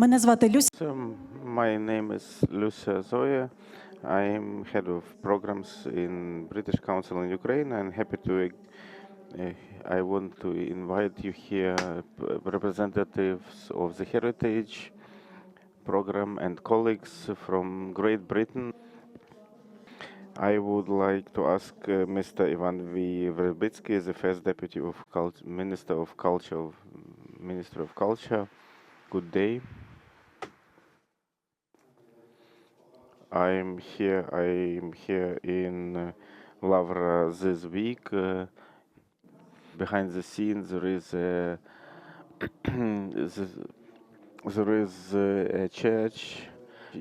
Мене звати Люся. My name is Lucia Zoya. I'm head of programs in British Council in Ukraine. I'm happy to. I want to invite you here, representatives of the Heritage Program and colleagues from Great Britain. I would like to ask Mr. Ivan Verbitsky, the first deputy of Minister of Culture, Minister of Culture. Good day. I'm here in Lavra this week. Behind the scenes, there is a church.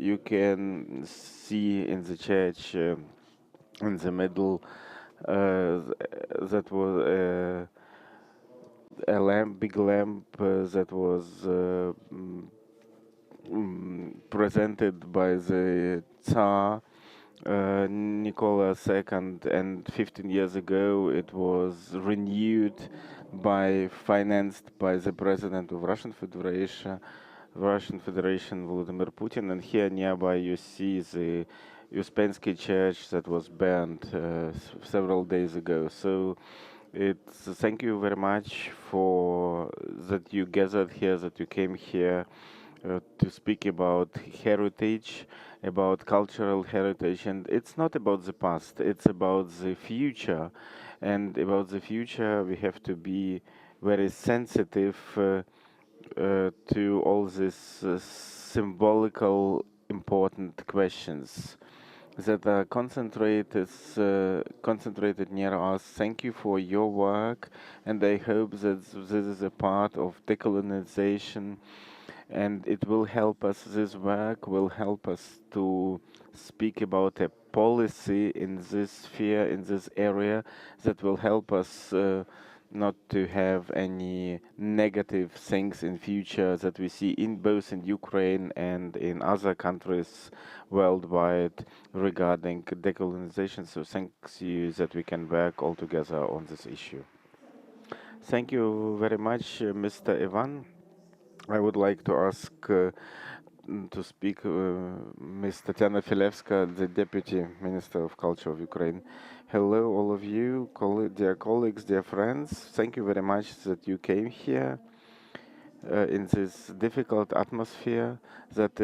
You can see in the church in the middle that was a lamp, big lamp that was presented by the Tsar Nicola II, and 15 years ago it was renewed financed by the president of Russian Federation Vladimir Putin. And here nearby you see the Uspensky church that was burned several days ago. So thank you very much for that you gathered here, that you came here to speak about heritage, about cultural heritage. And it's not about the past, it's about the future. And about the future, we have to be very sensitive to all these symbolical important questions that are concentrated near us. Thank you for your work, and I hope that this is a part of decolonization, and it will help us, this work will help us to speak about a policy in this sphere, in this area, that will help us not to have any negative things in future that we see in both in Ukraine and in other countries worldwide regarding decolonization. So thanks you that we can work all together on this issue. Thank you very much, Mr. Ivan. I would like to ask to speak Ms. Tatiana Filevska, the Deputy Minister of Culture of Ukraine. Hello, all of you, dear colleagues, dear friends. Thank you very much that you came here in this difficult atmosphere that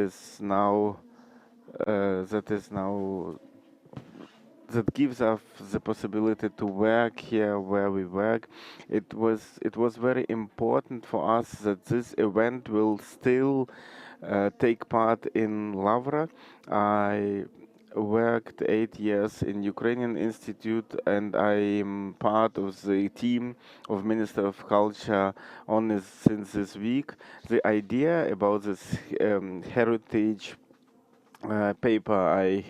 gives us the possibility to work here where we work. It was very important for us that this event will still take part in Lavra. I worked 8 years in Ukrainian Institute, and I am part of the team of Minister of Culture since this week. The idea about this heritage paper I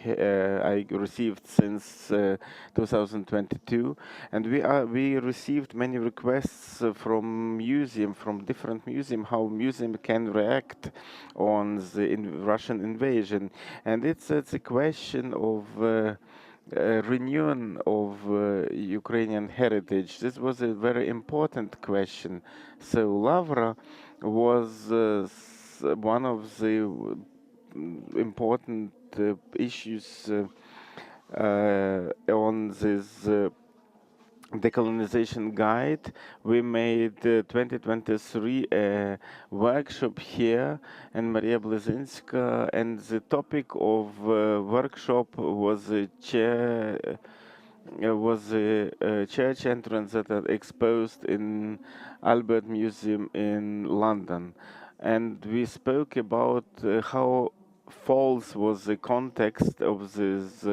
received since 2022, and we received many requests from different museums, how museum can react on the Russian invasion, and it's a question of renewal of Ukrainian heritage. This was a very important question. So Lavra was one of the important issues on this decolonization guide. We made 2023 a workshop here in Maria Blazinska, and the topic of workshop was a church entrance that are exposed in Albert Museum in London. And we spoke about how false was the context of these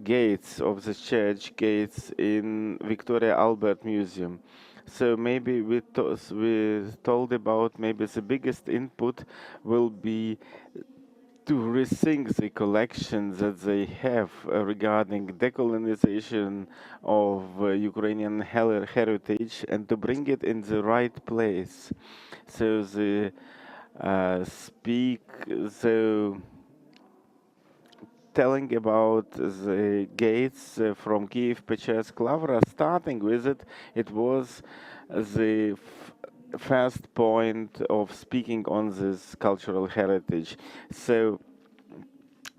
gates, of the church gates in Victoria Albert Museum. So maybe we told about maybe the biggest input will be to rethink the collection that they have regarding decolonization of Ukrainian heritage, and to bring it in the right place. So telling about the gates from Kyiv, Pechers, Lavra, starting with it was the first point of speaking on this cultural heritage. So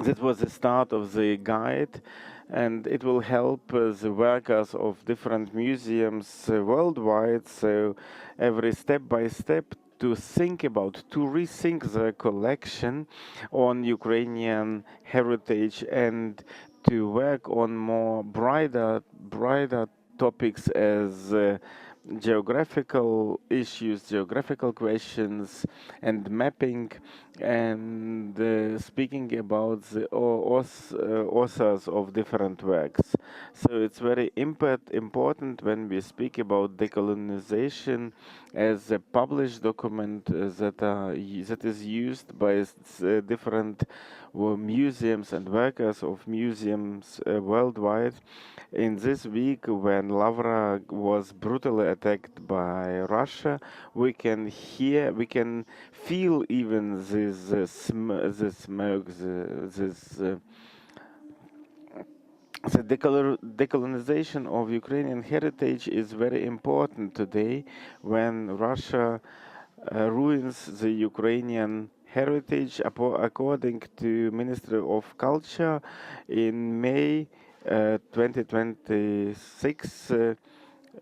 that was the start of the guide, and it will help the workers of different museums worldwide, so every step by step to think about, to rethink the collection on Ukrainian heritage and to work on more brighter topics as geographical issues, geographical questions, and mapping, and speaking about the authors of different works. So it's very important when we speak about decolonization as a published document that is used by different museums and workers of museums worldwide. In this week, when Lavra was brutally attacked by Russia, we can feel even this the smoke, the decolonization of Ukrainian heritage is very important today when Russia ruins the Ukrainian heritage. According to Ministry of Culture, in May 2026,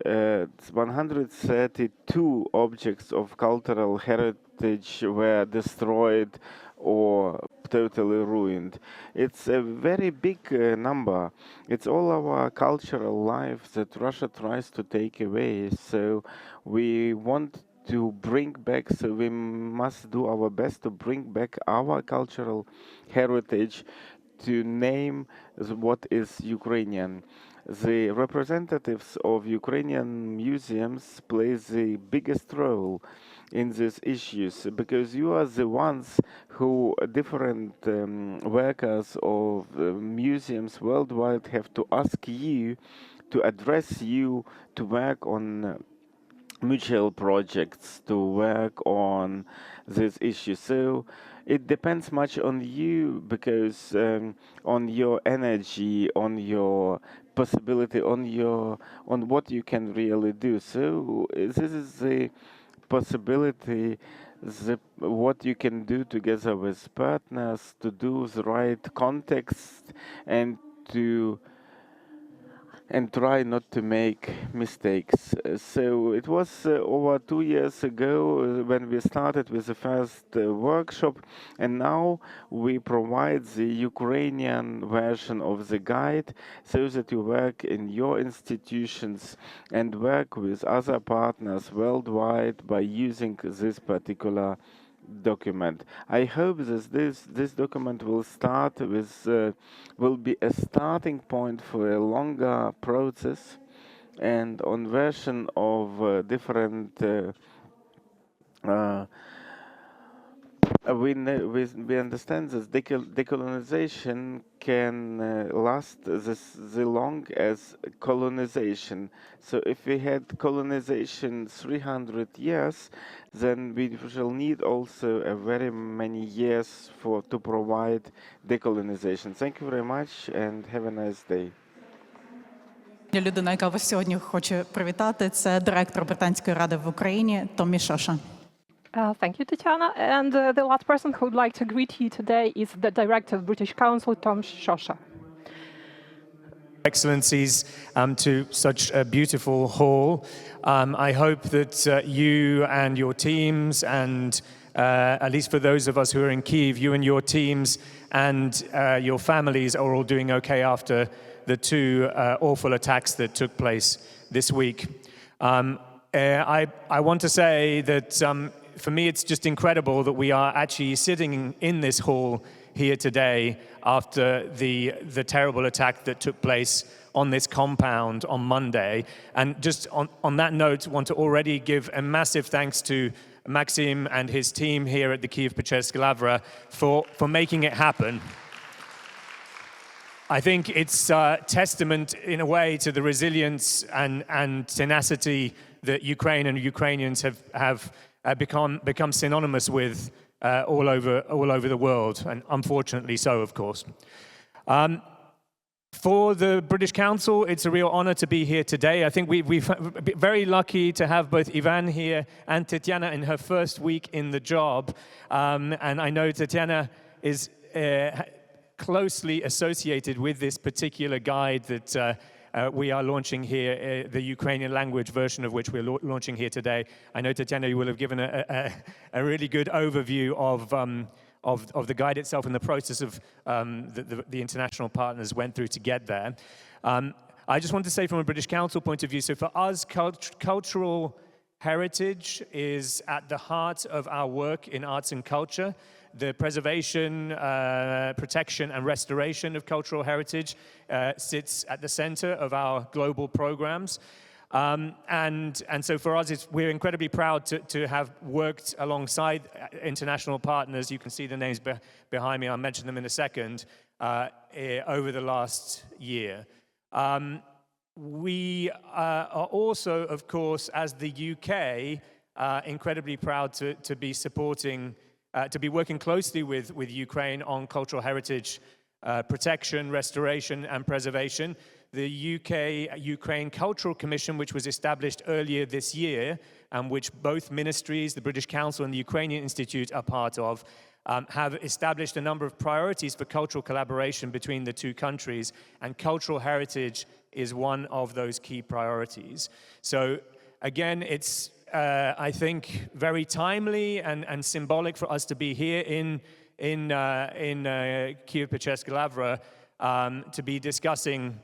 132 objects of cultural heritage were destroyed or totally ruined. It's a very big number. It's all our cultural life that Russia tries to take away. So we want to bring back, so we must do our best to bring back our cultural heritage, to name what is Ukrainian. The representatives of Ukrainian museums play the biggest role in these issues, because you are the ones who different workers of museums worldwide have to ask you, to address you, to work on mutual projects, to work on this issue. So it depends much on you, because on your energy, on your possibility, on what you can really do. So this is the possibility, what you can do together with partners to do the right context and try not to make mistakes. So it was over 2 years ago when we started with the first workshop, and now we provide the Ukrainian version of the guide so that you work in your institutions and work with other partners worldwide by using this particular document. I hope that this document will be a starting point for a longer process, and on version of different we understand that decolonization can last the long as colonization. So if we had colonization 300 years, then we shall need also a very many years to provide decolonization. Thank you very much and have a nice day. Людина, яка вас сьогодні хоче привітати, це директор Британської ради в Україні Томі Шоша. Thank you, Tatiana. And the last person who would like to greet you today is the Director of British Council, Tom Shosha. Excellencies, to such a beautiful hall. I hope that you and your teams, and at least for those of us who are in Kyiv, you and your teams and your families are all doing okay after the two awful attacks that took place this week. I want to say that for me, it's just incredible that we are actually sitting in this hall here today after the terrible attack that took place on this compound on Monday. And just on that note, want to already give a massive thanks to Maxim and his team here at the Kyiv-Pечерська Lavra for making it happen. I think it's a testament in a way to the resilience and tenacity that Ukraine and Ukrainians have become synonymous with all over the world, and unfortunately so, of course. For the British Council, it's a real honor to be here today. I think we're very lucky to have both Ivan here and Tatiana in her first week in the job. And I know Tatiana is closely associated with this particular guide that we are launching here, the Ukrainian language version of which we're launching here today. I know, Tatiana, you will have given a really good overview of the guide itself and the process of the international partners went through to get there. I just want to say from a British Council point of view, so for us, cultural heritage is at the heart of our work in arts and culture. The preservation, protection, and restoration of cultural heritage sits at the center of our global programs. And so for us, we're incredibly proud to have worked alongside international partners. You can see the names behind me. I'll mention them in a second, over the last year. We are also, of course, as the UK, incredibly proud to be supporting, to be working closely with Ukraine on cultural heritage protection, restoration, and preservation. The UK-Ukraine Cultural Commission, which was established earlier this year, and which both ministries, the British Council and the Ukrainian Institute, are part of, have established a number of priorities for cultural collaboration between the two countries, and cultural heritage is one of those key priorities. So again, it's, I think, very timely and symbolic for us to be here in Kyiv-Pечерська Lavra to be discussing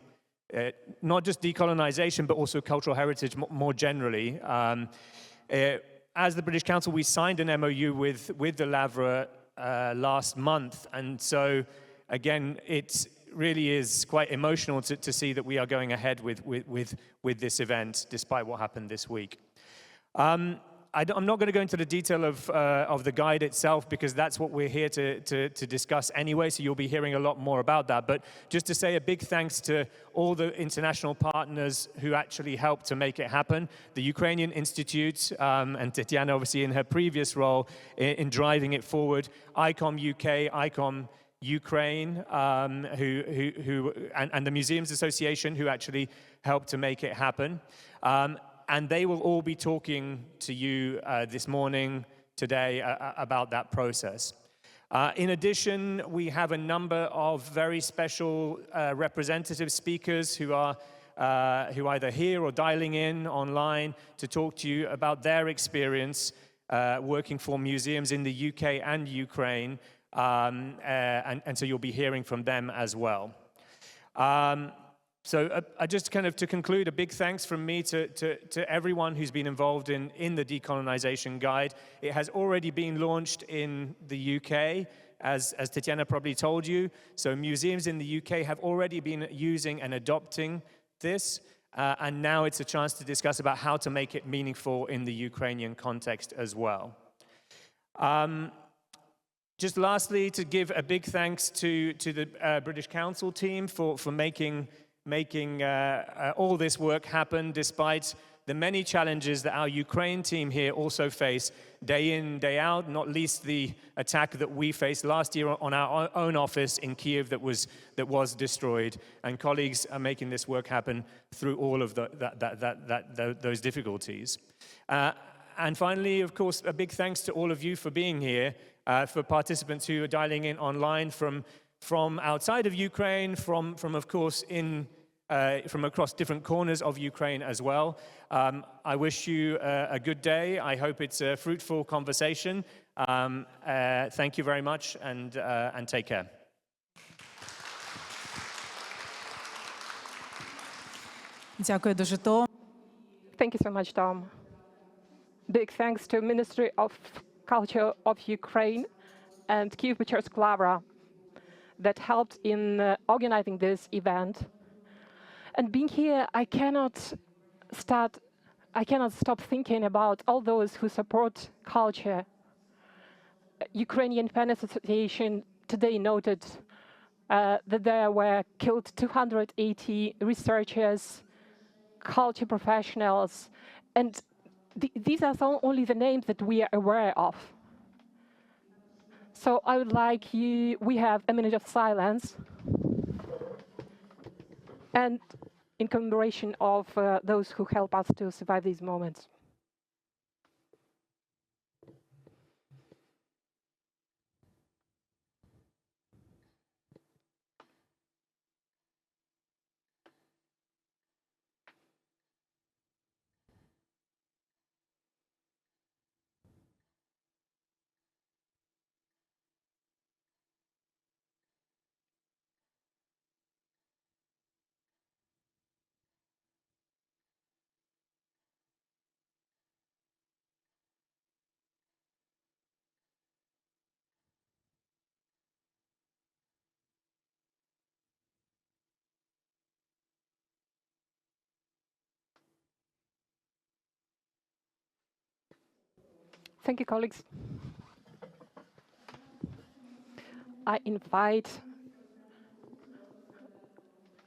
not just decolonization, but also cultural heritage more generally. As the British Council, we signed an MOU with the Lavra last month, and so again, it really is quite emotional to see that we are going ahead with this event, despite what happened this week. I'm not going to go into the detail of the guide itself, because that's what we're here to discuss anyway, so you'll be hearing a lot more about that. But just to say a big thanks to all the international partners who actually helped to make it happen. The Ukrainian Institute, and Tatiana, obviously, in her previous role in driving it forward. ICOM UK, ICOM Ukraine, and the Museums Association, who actually helped to make it happen. And they will all be talking to you this morning, today, about that process. In addition, we have a number of very special representative speakers who are either here or dialing in online to talk to you about their experience working for museums in the UK and Ukraine, and so you'll be hearing from them as well. So I just kind of, to conclude, a big thanks from me to everyone who's been involved in the decolonization guide. It has already been launched in the UK, as Tatiana probably told you. So museums in the UK have already been using and adopting this, and now it's a chance to discuss about how to make it meaningful in the Ukrainian context as well. Just lastly, to give a big thanks to the British Council team for making all this work happen, despite the many challenges that our Ukraine team here also face day in, day out, not least the attack that we faced last year on our own office in Kyiv that was destroyed. And colleagues are making this work happen through all of those difficulties. And finally, of course, a big thanks to all of you for being here, for participants who are dialing in online from outside of Ukraine, from of course, from across different corners of Ukraine as well. I wish you a good day. I hope it's a fruitful conversation. Thank you very much, and take care. Дякую дуже, Том. Thank you so much, Tom. Big thanks to Ministry of Culture of Ukraine and Kyiv-Pечерська Lavra that helped in organizing this event. And being here, I cannot stop thinking about all those who support culture. Ukrainian Pen Association today noted that there were killed 280 researchers, culture professionals, and these are only the names that we are aware of. So I would like we have a minute of silence and in commemoration of those who help us to survive these moments. Thank you, colleagues. I invite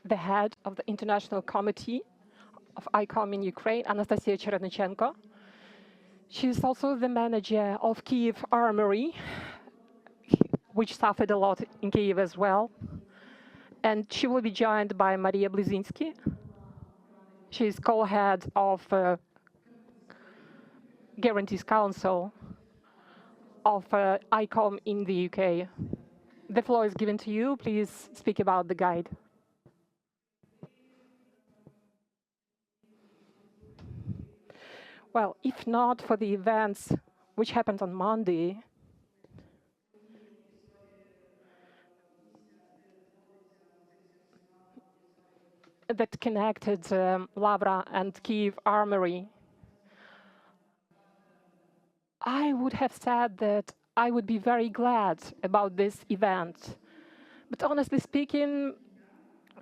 the head of the International Committee of ICOM in Ukraine, Anastasia Cherednichenko. She is also the manager of Kyiv Armory, which suffered a lot in Kyiv as well. And she will be joined by Maria Blizinski. She is co-head of Guarantees Council of ICOM in the UK. The floor is given to you. Please speak about the guide. Well, if not for the events which happened on Monday, that connected Lavra and Kyiv Armory, I would have said that I would be very glad about this event. But honestly speaking,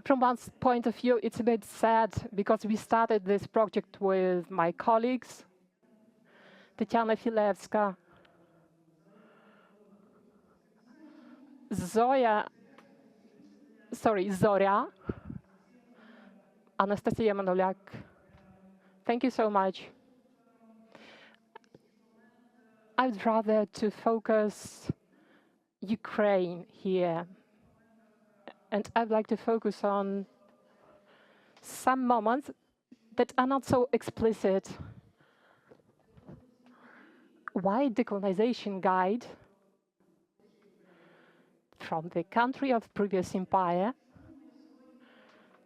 from one point of view, it's a bit sad because we started this project with my colleagues, Tatiana Filevska, Zorya, Anastasia Manolyak. Thank you so much. I'd rather to focus Ukraine here. And I'd like to focus on some moments that are not so explicit. Why decolonization guide from the country of previous empire?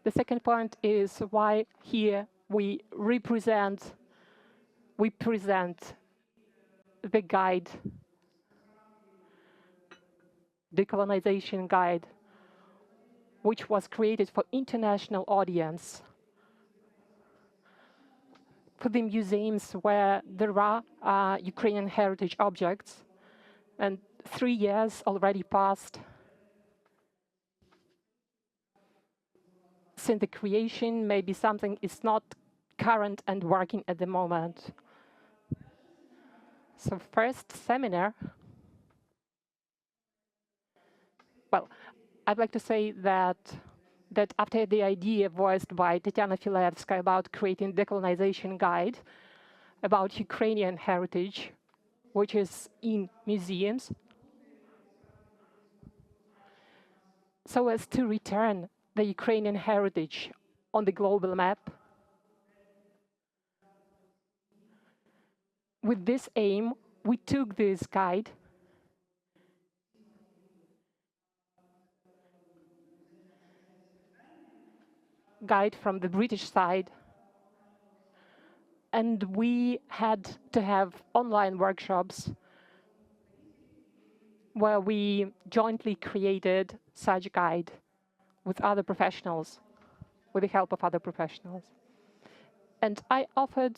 The second point is why here we present the guide, decolonization guide, which was created for international audience, for the museums where there are Ukrainian heritage objects. And 3 years already passed since the creation. Maybe something is not current and working at the moment. So first seminar, well, I'd like to say that after the idea voiced by Tatiana Filevska about creating decolonization guide about Ukrainian heritage, which is in museums, so as to return the Ukrainian heritage on the global map. With this aim, we took this guide from the British side, and we had to have online workshops where we jointly created such a guide with other professionals, with the help of other professionals. And I offered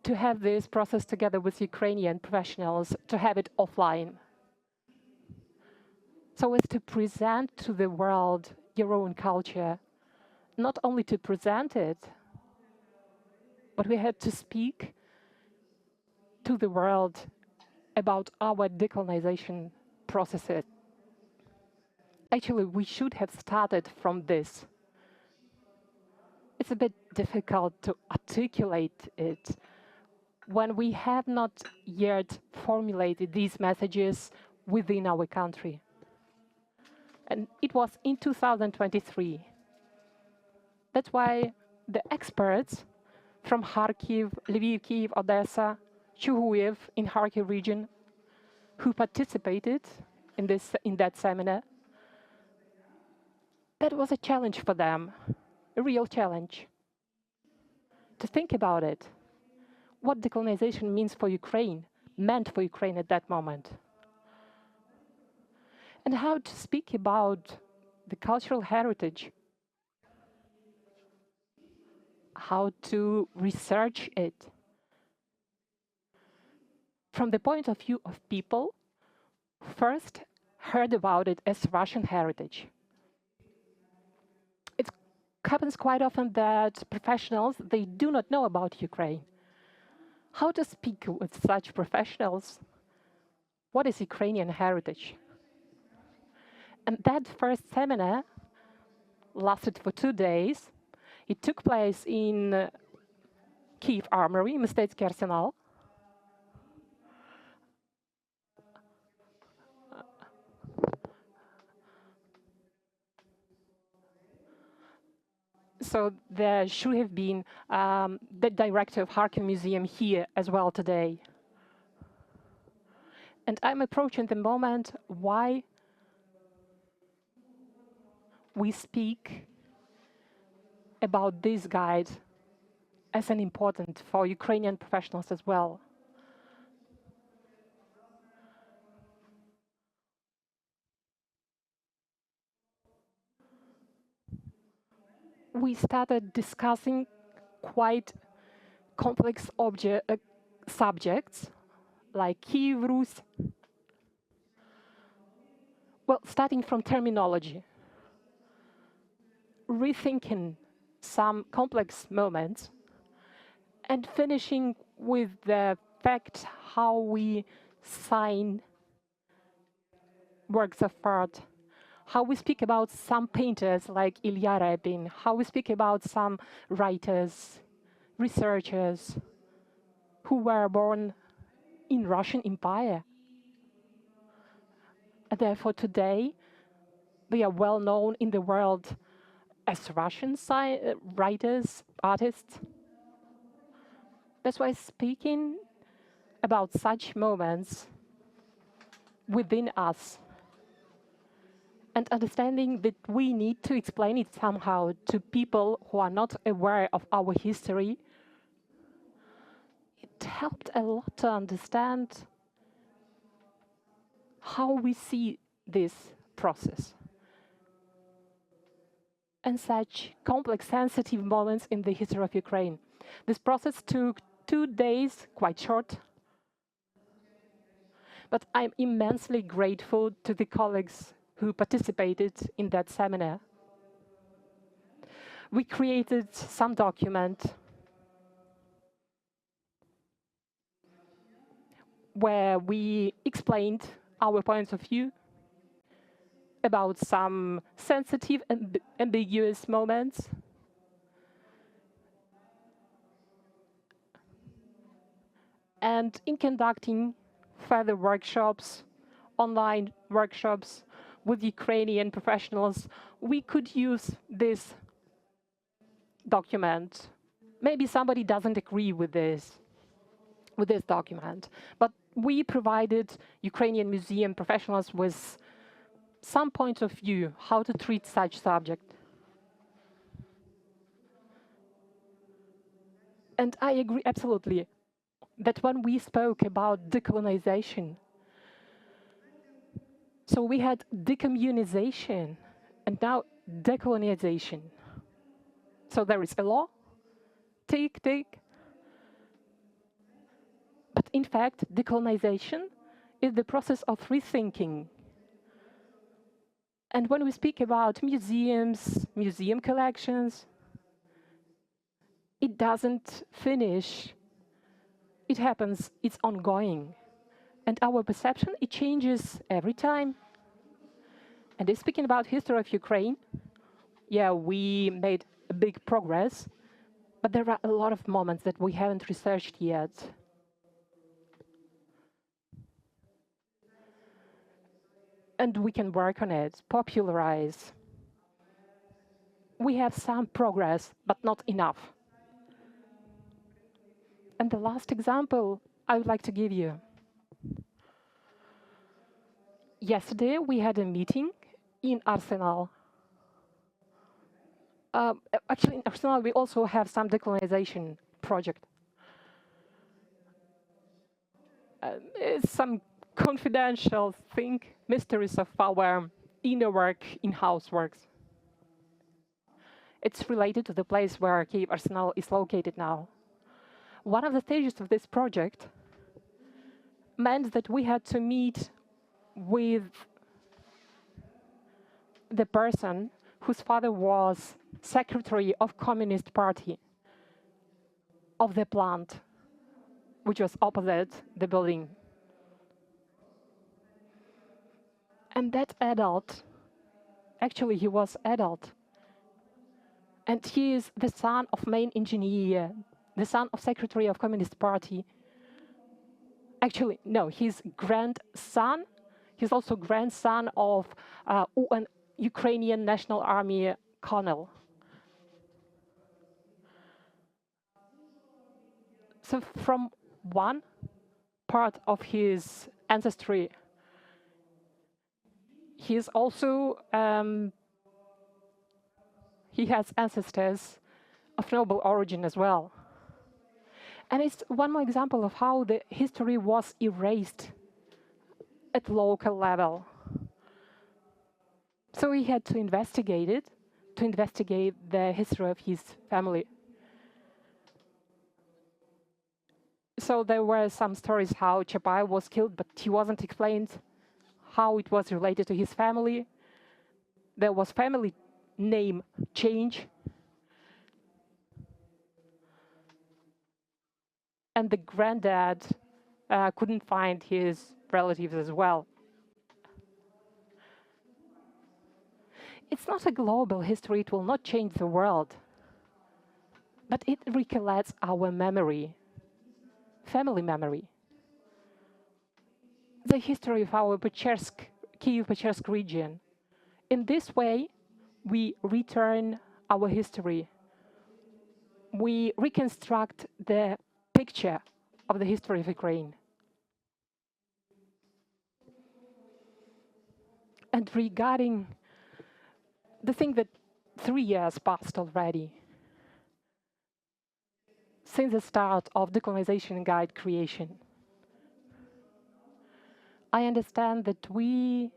to have this process together with Ukrainian professionals, to have it offline, so as to present to the world your own culture, not only to present it, but we had to speak to the world about our decolonization processes. Actually, we should have started from this. It's a bit difficult to articulate it when we have not yet formulated these messages within our country. And it was in 2023. That's why the experts from Kharkiv, Lviv, Kyiv, Odessa, Chuhuyev in Kharkiv region who participated in that seminar, that was a challenge for them, a real challenge. To think about it, what decolonization means for Ukraine, meant for Ukraine at that moment. And how to speak about the cultural heritage, how to research it from the point of view of people who first heard about it as Russian heritage. It happens quite often that professionals, they do not know about Ukraine. How to speak with such professionals? What is Ukrainian heritage? And that first seminar lasted for 2 days. It took place in Kyiv Armory, Mistецький Arsenal. So there should have been the director of Kharkiv Museum here as well today. And I'm approaching the moment why we speak about this guide as an important for Ukrainian professionals as well. We started discussing quite complex subjects like Kyiv, Rus. Well, starting from terminology, rethinking some complex moments, and finishing with the fact how we sign works of art, how we speak about some painters like Ilya Repin, how we speak about some writers, researchers who were born in Russian Empire. And therefore today they are well known in the world as Russian writers, artists. That's why speaking about such moments within us and understanding that we need to explain it somehow to people who are not aware of our history, it helped a lot to understand how we see this process and such complex, sensitive moments in the history of Ukraine. This process took 2 days, quite short, but I'm immensely grateful to the colleagues who participated in that seminar. We created some document where we explained our points of view about some sensitive and ambiguous moments. And in conducting further workshops, online workshops with Ukrainian professionals, we could use this document. Maybe somebody doesn't agree with this document, but we provided Ukrainian museum professionals with some point of view how to treat such subject. And I agree absolutely that when we spoke about decolonization, so we had decommunization and now decolonization. So there is a law, tick. But in fact, decolonization is the process of rethinking. And when we speak about museums, museum collections, it doesn't finish. It happens, it's ongoing. And our perception, it changes every time. And if speaking about history of Ukraine, yeah, we made a big progress, but there are a lot of moments that we haven't researched yet. And we can work on it, popularize. We have some progress, but not enough. And the last example I would like to give you. Yesterday, we had a meeting in Arsenal. Actually, in Arsenal, we also have some decolonization project. It's some confidential thing, mysteries of our inner work, in-house works. It's related to the place where Kyiv Arsenal is located now. One of the stages of this project meant that we had to meet with the person whose father was secretary of Communist Party of the plant, which was opposite the building. And that adult, actually he was adult, and he is the son of main engineer, the son of secretary of Communist Party. Actually, no, he's grandson. He's also grandson of an Ukrainian National Army colonel. So from one part of his ancestry, he's also he has ancestors of noble origin as well. And it's one more example of how the history was erased at local level. So we had to investigate it, to investigate the history of his family. So there were some stories how Chapai was killed, but he wasn't explained how it was related to his family. There was family name change. And the granddad couldn't find his relatives as well. It's not a global history, it will not change the world, but it recollects our memory, family memory. The history of our Kyiv-Pechersk region. In this way, we return our history. We reconstruct the picture of the history of Ukraine. And regarding the thing that 3 years passed already, since the start of decolonization guide creation, I understand that we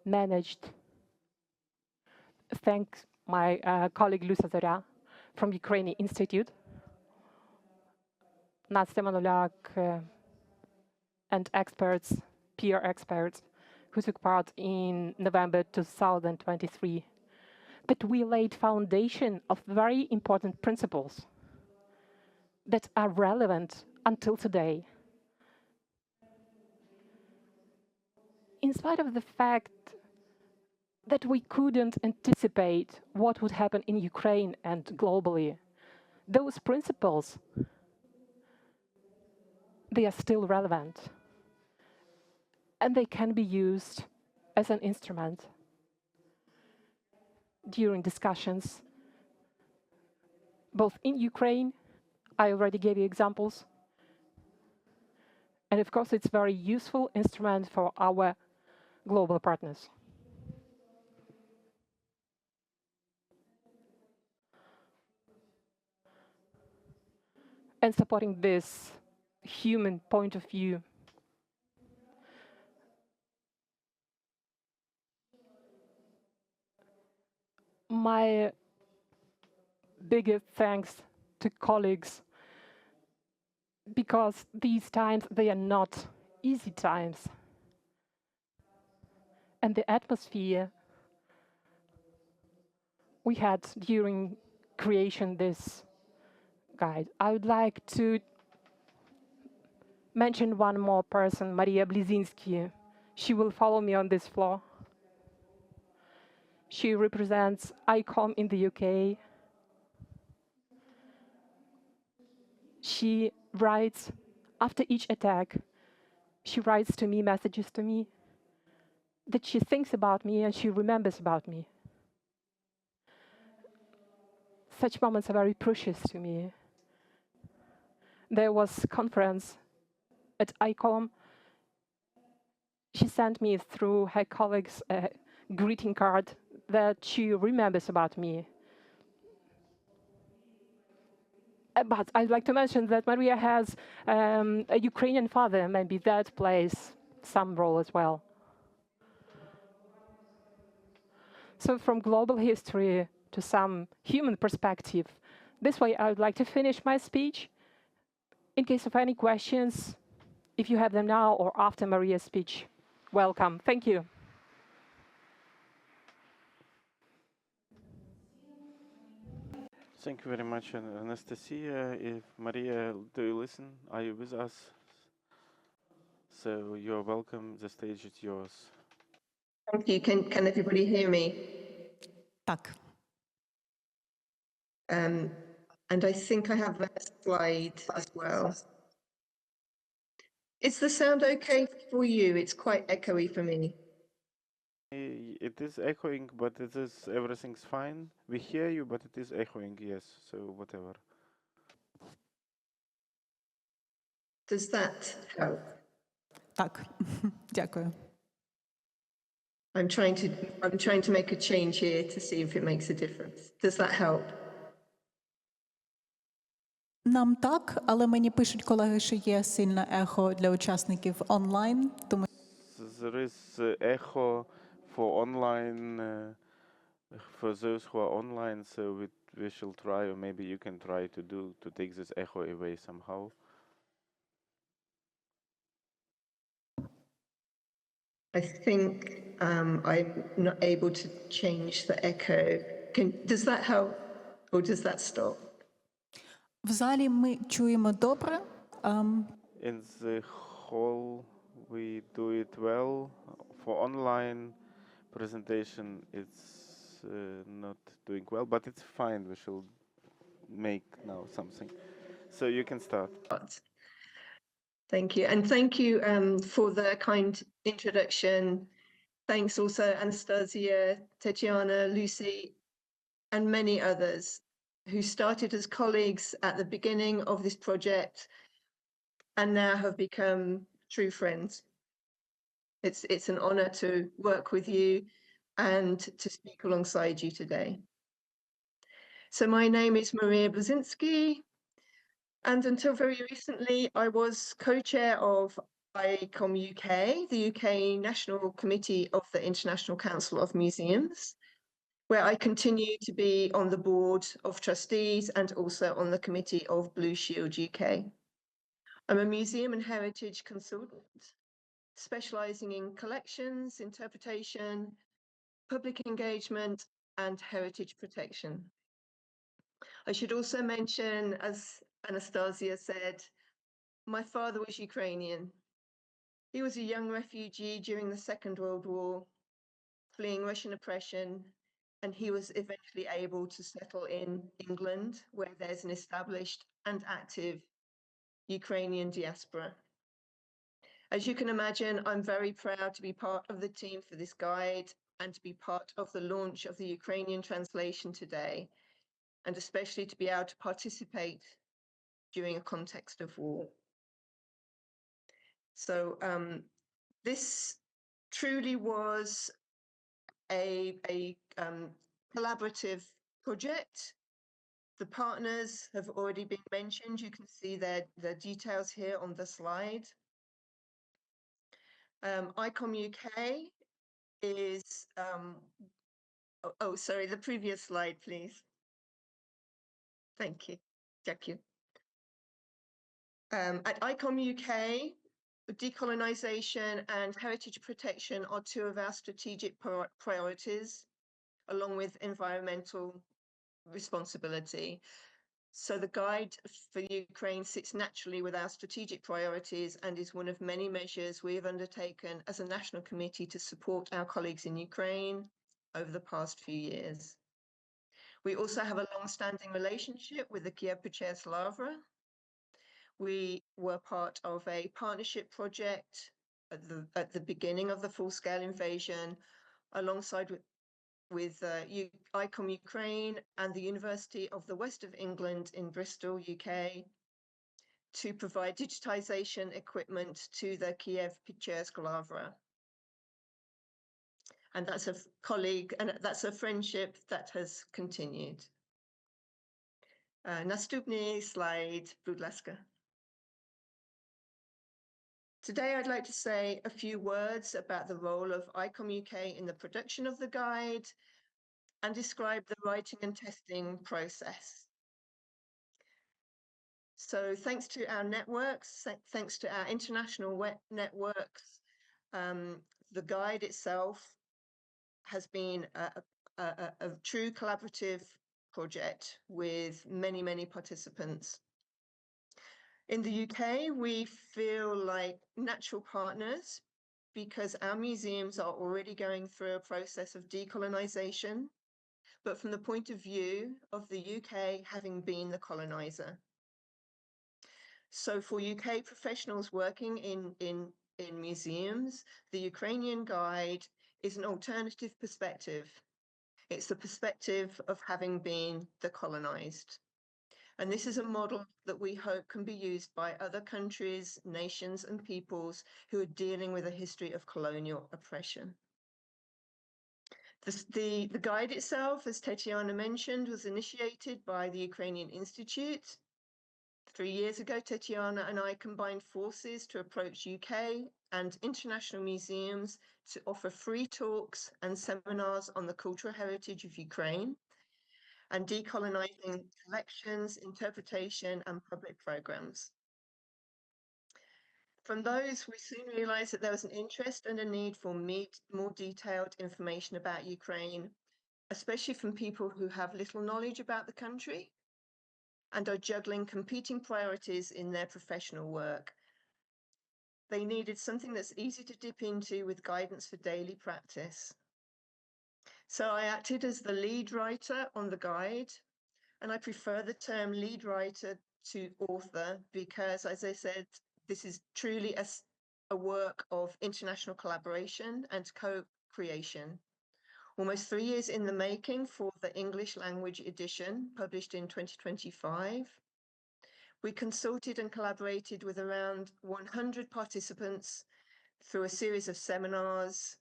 managed, thanks my colleague Lucia Zarya from Ukrainian Institute, Nastia Manulak, and experts, peer experts, who took part in November 2023. But we laid foundation of very important principles that are relevant until today. In spite of the fact that we couldn't anticipate what would happen in Ukraine and globally, those principles, they are still relevant. And they can be used as an instrument during discussions, both in Ukraine, I already gave you examples, and of course it's a very useful instrument for our global partners. And supporting this human point of view, my biggest thanks to colleagues, because these times, they are not easy times. And the atmosphere we had during creation this guide. I would like to mention one more person, Maria Blizinski. She will follow me on this floor. She represents ICOM in the UK. She writes, after each attack, she writes to me, messages to me, that she thinks about me and she remembers about me. Such moments are very precious to me. There was a conference at ICOM. She sent me through her colleagues a greeting card that she remembers about me. But I'd like to mention that Maria has a Ukrainian father. Maybe that plays some role as well. So from global history to some human perspective, this way I would like to finish my speech. In case of any questions, if you have them now or after Maria's speech, welcome. Thank you. Thank you very much, Anastasia. If Maria, do you listen? Are you with us? So you're welcome. The stage is yours. Thank you. Can everybody hear me? Так. And I think I have a slide as well. Is the sound okay for you? It's quite echoey for me. It is echoing, but everything's fine. We hear you, but it is echoing, yes, so whatever. Does that help? Так. Дякую. I'm trying to make a change here to see if it makes a difference. Does that help? Нам так, але мені пишуть колеги, що є сильне ехо для учасників онлайн, тому There is echo for online, for those who are online, so we shall try, or maybe you can try to take this echo away somehow. I think I'm not able to change the echo. Does that help or does that stop? в залі ми чуємо добре. In the hall, we do it well. For online presentation, it's not doing well, but it's fine. We shall make now something. So you can start. Thank you. And thank you for the kind introduction. Thanks also Anastasia, Tatiana, Lucy, and many others who started as colleagues at the beginning of this project and now have become true friends. It's an honor to work with you and to speak alongside you today. So my name is Maria Blazinski, and until very recently, I was co-chair of ICOM UK, the UK National Committee of the International Council of Museums, where I continue to be on the board of trustees and also on the committee of Blue Shield UK. I'm a museum and heritage consultant, specializing in collections, interpretation, public engagement, and heritage protection. I should also mention, as Anastasia said, my father was Ukrainian. He was a young refugee during the Second World War, fleeing Russian oppression, and he was eventually able to settle in England, where there's an established and active Ukrainian diaspora. As you can imagine, I'm very proud to be part of the team for this guide and to be part of the launch of the Ukrainian translation today, and especially to be able to participate during a context of war. So this truly was a collaborative project. The partners have already been mentioned. You can see their details here on the slide. ICOM UK is, sorry, the previous slide, please. Thank you. Thank you. At ICOM UK, decolonisation and heritage protection are two of our strategic priorities, along with environmental responsibility. So the guide for Ukraine sits naturally with our strategic priorities and is one of many measures we have undertaken as a national committee to support our colleagues in Ukraine over the past few years. We also have a long-standing relationship with the Kyiv Lavra. We were part of a partnership project at the beginning of the full-scale invasion, alongside with ICOM Ukraine and the University of the West of England in Bristol, UK, to provide digitization equipment to the Kyiv Pictures Lavra. And that's a colleague, and that's a friendship that has continued. Nastupny slide, будь lāska. Today, I'd like to say a few words about the role of ICOM UK in the production of the guide and describe the writing and testing process. So thanks to our networks, thanks to our international networks, the guide itself has been a true collaborative project with many, many participants. In the UK, we feel like natural partners because our museums are already going through a process of decolonisation, but from the point of view of the UK having been the coloniser. So for UK professionals working in museums, the Ukrainian guide is an alternative perspective. It's the perspective of having been the colonized. And this is a model that we hope can be used by other countries, nations, and peoples who are dealing with a history of colonial oppression. The guide itself, as Tetiana mentioned, was initiated by the Ukrainian Institute. 3 years ago, Tetiana and I combined forces to approach UK and international museums to offer free talks and seminars on the cultural heritage of Ukraine and decolonizing collections, interpretation, and public programs. From those, we soon realized that there was an interest and a need for more detailed information about Ukraine, especially from people who have little knowledge about the country and are juggling competing priorities in their professional work. They needed something that's easy to dip into with guidance for daily practice. So I acted as the lead writer on the guide, and I prefer the term lead writer to author because, as I said, this is truly a work of international collaboration and co-creation. Almost 3 years in the making for the English language edition, published in 2025. We consulted and collaborated with around 100 participants through a series of seminars,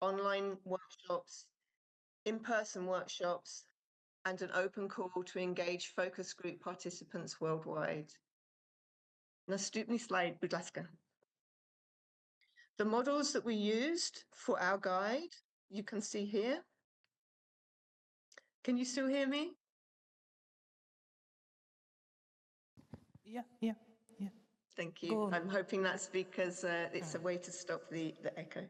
online workshops, in-person workshops, and an open call to engage focus group participants worldwide. Nastupny slide, будь lāska. The models that we used for our guide, you can see here. Can you still hear me? Yeah. Thank Go you. on. I'm hoping that's because it's a way to stop the echo.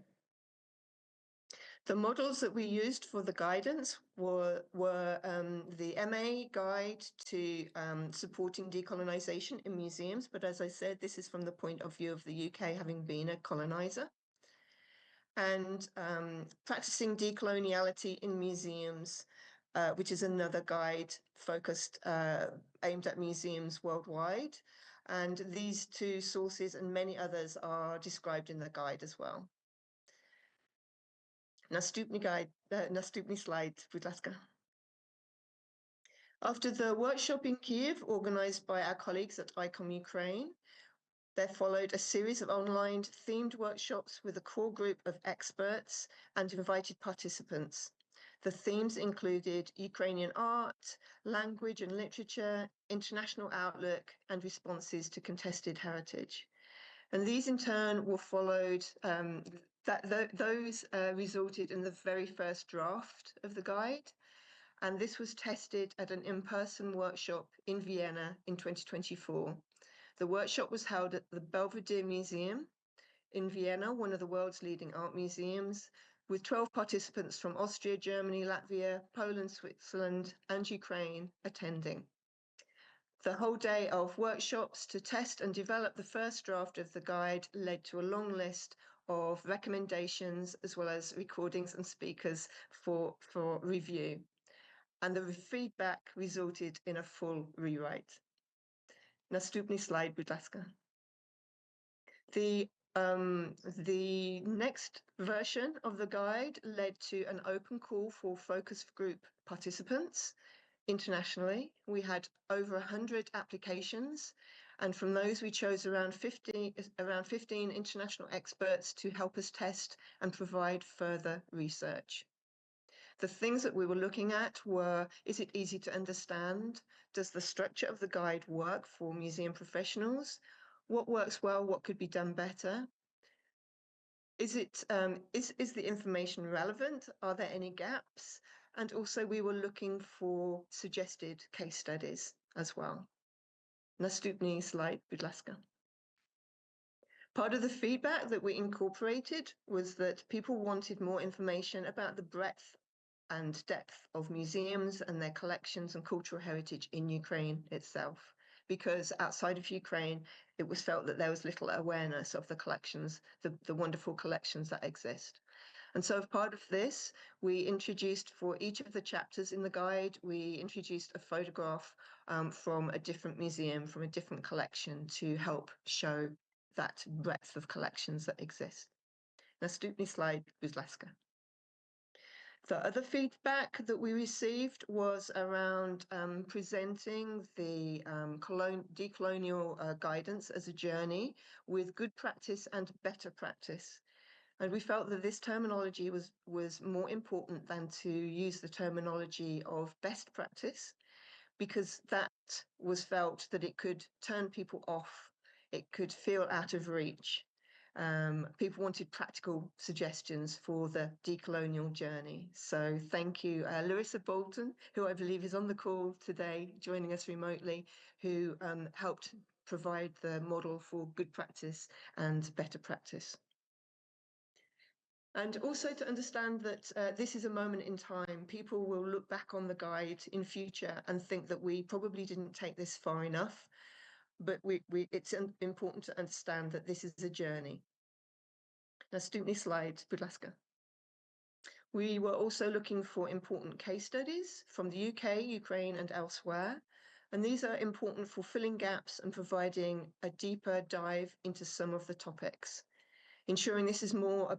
The models that we used for the guidance were the MA guide to supporting decolonisation in museums. But as I said, this is from the point of view of the UK having been a coloniser. And practicing decoloniality in museums, which is another guide focused, aimed at museums worldwide. And these two sources and many others are described in the guide as well. Nastupny slide, будь lāska. After the workshop in Kyiv, organized by our colleagues at ICOM Ukraine, there followed a series of online themed workshops with a core group of experts and invited participants. The themes included Ukrainian art, language and literature, international outlook, and responses to contested heritage. And these in turn were followed, those resulted in the very first draft of the guide. And this was tested at an in-person workshop in Vienna in 2024. The workshop was held at the Belvedere Museum in Vienna, one of the world's leading art museums, with 12 participants from Austria, Germany, Latvia, Poland, Switzerland, and Ukraine attending. The whole day of workshops to test and develop the first draft of the guide led to a long list of recommendations as well as recordings and speakers for review. And the feedback resulted in a full rewrite. Nastupny slide, будь lāska. The The next version of the guide led to an open call for focus group participants internationally. We had over 100 applications, and from those we chose around 15 international experts to help us test and provide further research. The things that we were looking at were, is it easy to understand? Does the structure of the guide work for museum professionals? What works well? What could be done better? Is the information relevant? Are there any gaps? And also we were looking for suggested case studies as well. Nastupny slide, будь ласка. Part of the feedback that we incorporated was that people wanted more information about the breadth and depth of museums and their collections and cultural heritage in Ukraine itself, because outside of Ukraine, it was felt that there was little awareness of the collections, the wonderful collections that exist. And so as part of this, we introduced for each of the chapters in the guide, we introduced a photograph from a different museum, from a different collection to help show that breadth of collections that exist. Nastupny slide, будь ласка. The other feedback that we received was around presenting the decolonial guidance as a journey with good practice and better practice. And we felt that this terminology was more important than to use the terminology of best practice, because that was felt that it could turn people off, it could feel out of reach. People wanted practical suggestions for the decolonial journey. So thank you, Larissa Bolton, who I believe is on the call today, joining us remotely, who helped provide the model for good practice and better practice. And also to understand that this is a moment in time. People will look back on the guide in future and think that we probably didn't take this far enough, but it's important to understand that this is a journey. Nastupny slide, будь ласка. We were also looking for important case studies from the UK, Ukraine, and elsewhere. And these are important for filling gaps and providing a deeper dive into some of the topics. Ensuring this is more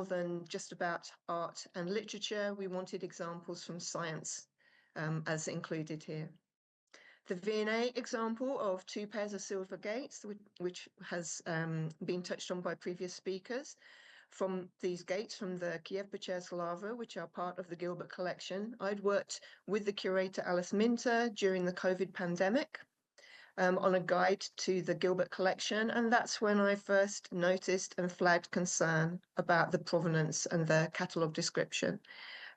than just about art and literature, we wanted examples from science as included here. The V&A example of 2 pairs of silver gates, which has been touched on by previous speakers, from these gates from the Kyiv Lava, which are part of the Gilbert collection. I'd worked with the curator Alice Minter during the COVID pandemic on a guide to the Gilbert collection, and that's when I first noticed and flagged concern about the provenance and the catalogue description.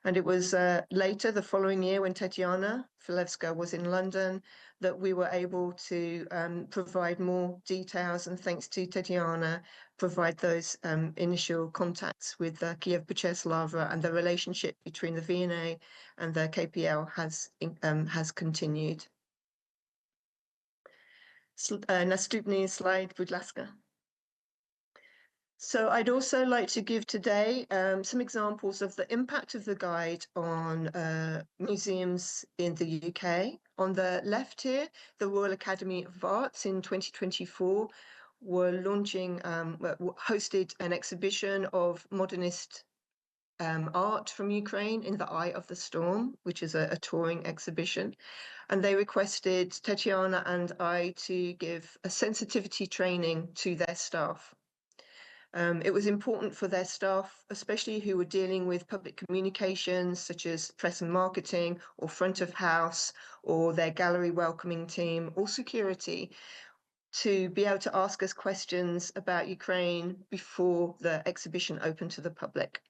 And it was later, the following year, when Tetiana Filevska was in London, that we were able to provide more details, and thanks to Tetiana, provide those initial contacts with Kyiv Lava, and the relationship between the V&A and the KPL has continued. Nastupny slide, будь ласка. So I'd also like to give today some examples of the impact of the guide on museums in the UK. On the left here, the Royal Academy of Arts in 2024 were hosted an exhibition of modernist art from Ukraine in the Eye of the Storm, which is a touring exhibition. And they requested Tetiana and I to give a sensitivity training to their staff. It was important for their staff, especially who were dealing with public communications such as press and marketing or front of house or their gallery welcoming team or security, to be able to ask us questions about Ukraine before the exhibition opened to the public.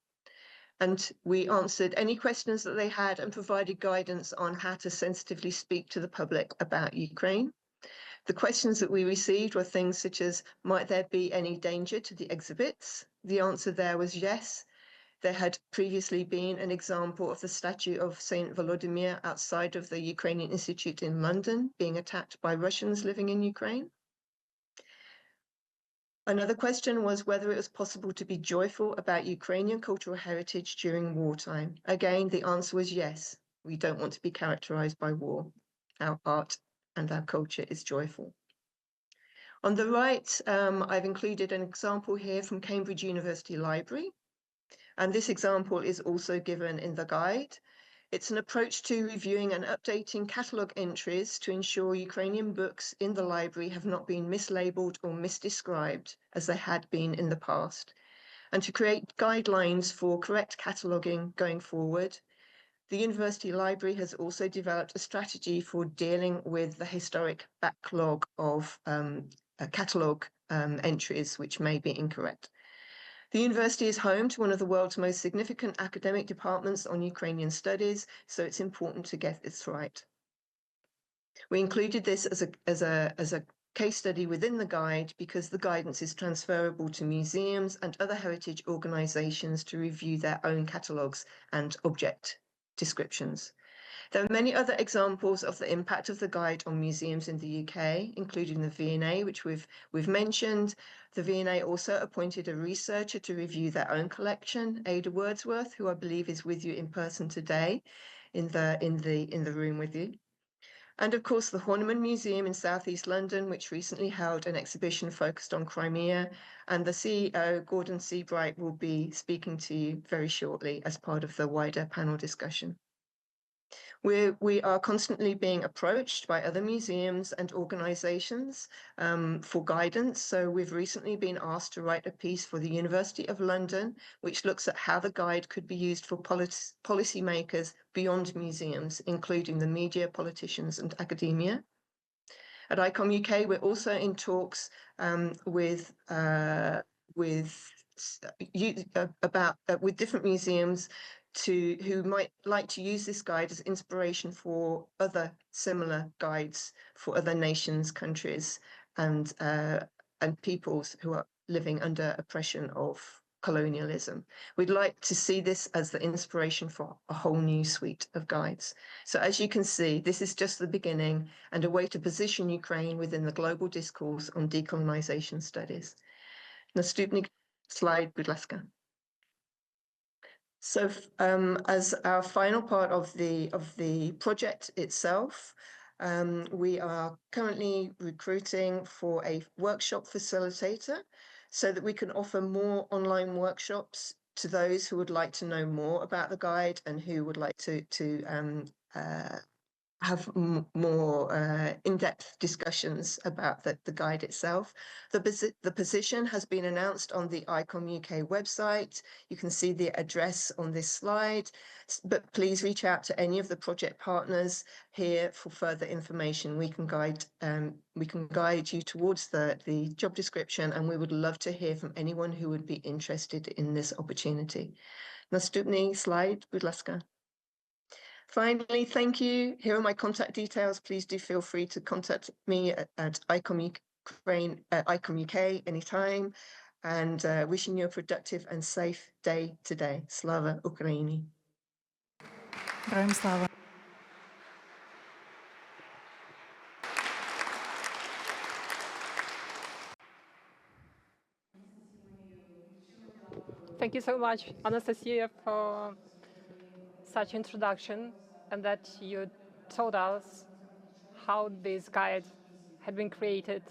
And we answered any questions that they had and provided guidance on how to sensitively speak to the public about Ukraine. The questions that we received were things such as, might there be any danger to the exhibits? The answer there was yes. There had previously been an example of the statue of Saint Volodymyr outside of the Ukrainian Institute in London being attacked by Russians living in Ukraine. Another question was whether it was possible to be joyful about Ukrainian cultural heritage during wartime. Again, the answer was yes. We don't want to be characterized by war. Our art and our culture is joyful. On the right, I've included an example here from Cambridge University Library, and this example is also given in the guide. It's an approach to reviewing and updating catalogue entries to ensure Ukrainian books in the library have not been mislabeled or misdescribed as they had been in the past, and to create guidelines for correct cataloguing going forward. The University Library has also developed a strategy for dealing with the historic backlog of catalogue entries which may be incorrect. The university is home to one of the world's most significant academic departments on Ukrainian studies, so it's important to get this right. We included this as a case study within the guide because the guidance is transferable to museums and other heritage organisations to review their own catalogues and object descriptions. There are many other examples of the impact of the guide on museums in the UK, including the V&A, which we've mentioned. The V&A also appointed a researcher to review their own collection, Ada Wordsworth, who I believe is with you in person today, in the room with you. And of course, the Horniman Museum in Southeast London, which recently held an exhibition focused on Crimea, and the CEO, Gordon Seabright, will be speaking to you very shortly as part of the wider panel discussion. We are constantly being approached by other museums and organisations for guidance. So we've recently been asked to write a piece for the University of London, which looks at how the guide could be used for policymakers beyond museums, including the media, politicians and academia. At ICOM UK, we're also in talks with different museums who might like to use this guide as inspiration for other similar guides for other nations, countries, and peoples who are living under oppression of colonialism. We'd like to see this as the inspiration for a whole new suite of guides. So as you can see, this is just the beginning and a way to position Ukraine within the global discourse on decolonisation studies. Nastupny slide, будь ласка. So as our final part of the project itself, we are currently recruiting for a workshop facilitator so that we can offer more online workshops to those who would like to know more about the guide and who would like to have more in-depth discussions about the guide itself. The position has been announced on the ICOM UK website. You can see the address on this slide, but please reach out to any of the project partners here for further information. We can guide you towards the job description, and we would love to hear from anyone who would be interested in this opportunity. Nastupny slide, будь ласка. Finally, thank you. Here are my contact details. Please do feel free to contact me at ICOM Ukraine, ICOM UK anytime. And wishing you a productive and safe day today. Slava Ukraini. Героям слава. Thank you so much, Anastasia, for such introduction and that you told us how this guide had been created.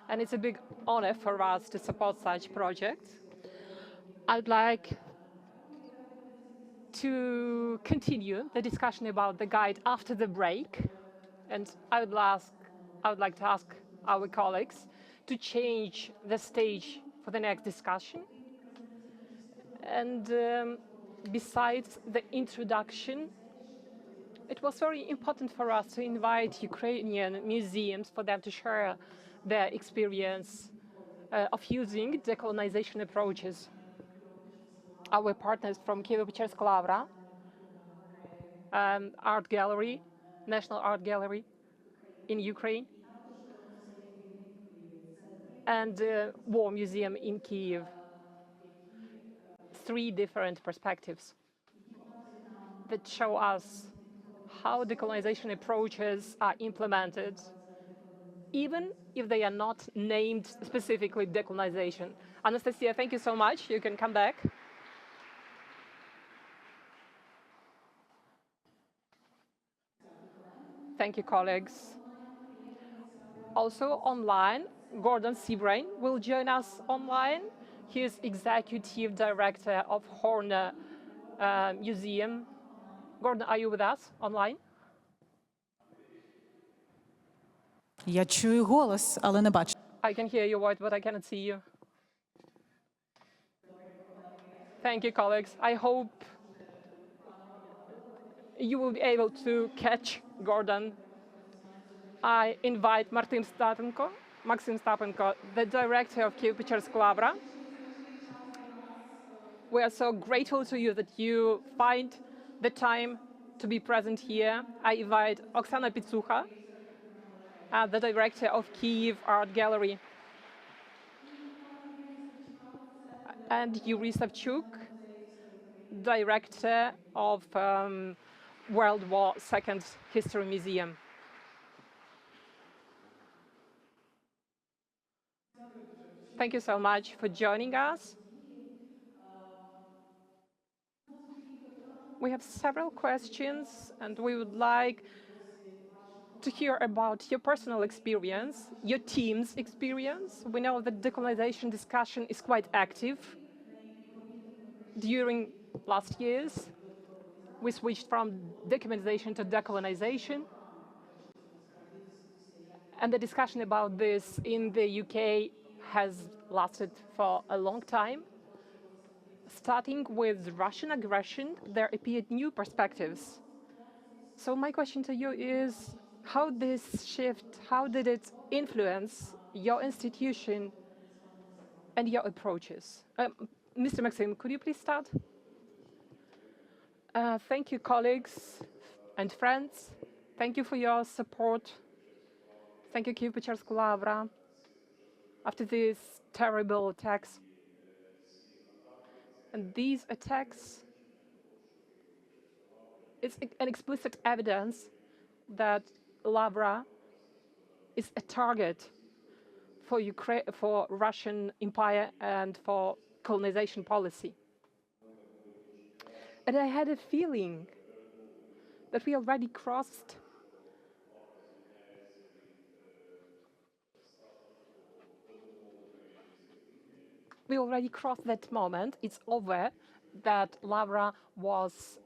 And it's a big honor for us to support such projects. I'd like to continue the discussion about the guide after the break. And I would like to ask our colleagues to change the stage for the next discussion. And besides the introduction, it was very important for us to invite Ukrainian museums for them to share their experience of using decolonization approaches. Our partners from Kyiv-Pечерська Лавра, Art Gallery, National Art Gallery in Ukraine, and War Museum in Kyiv. 3 different perspectives that show us how decolonization approaches are implemented, even if they are not named specifically decolonization. Anastasia, thank you so much. You can come back. Thank you, colleagues. Also online, Gordon Seabrain will join us online. He is Executive Director of Horner Museum. Gordon, are you with us online? Я чую голос, але не бачу. I can hear your voice, but I cannot see you. Thank you, colleagues. I hope you will be able to catch Gordon. I invite Maxim Stapenko, the director of Kyiv Pечерsk Lavra. We are so grateful to you that you find the time to be present here. I invite Oksana Pitsuha, the director of Kyiv Art Gallery, and Yuri Savchuk, director of World War II History Museum. Thank you so much for joining us. We have several questions, and we would like to hear about your personal experience, your team's experience. We know that decolonization discussion is quite active. During last years, we switched from decolonization to decolonization. And the discussion about this in the UK has lasted for a long time. Starting with Russian aggression, there appeared new perspectives. So my question to you is, how this shift, how did it influence your institution and your approaches? Mr. Maxim, could you please start? Thank you, colleagues and friends. Thank you for your support. Thank you, Kyiv Pечерsk Lavra. After these terrible attacks, and these attacks, it's an explicit evidence that Lavra is a target for Ukraine, for Russian Empire and for colonization policy. And I had a feeling that we already crossed that moment. It's over that Lavra was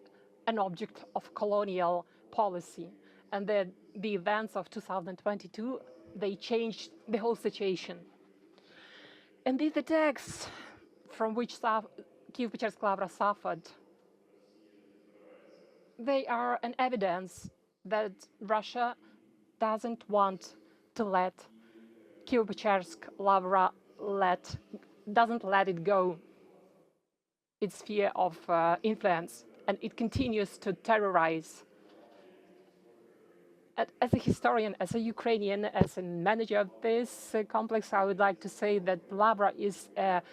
an object of colonial policy. And the events of 2022, they changed the whole situation. And these attacks from which Kyiv Pечерsk Lavra suffered, they are an evidence that Russia doesn't want to let Kyiv Pечерsk Lavra doesn't let it go, its sphere of influence, and it continues to terrorize. As a historian, as a Ukrainian, as a manager of this complex, I would like to say that Lavra is a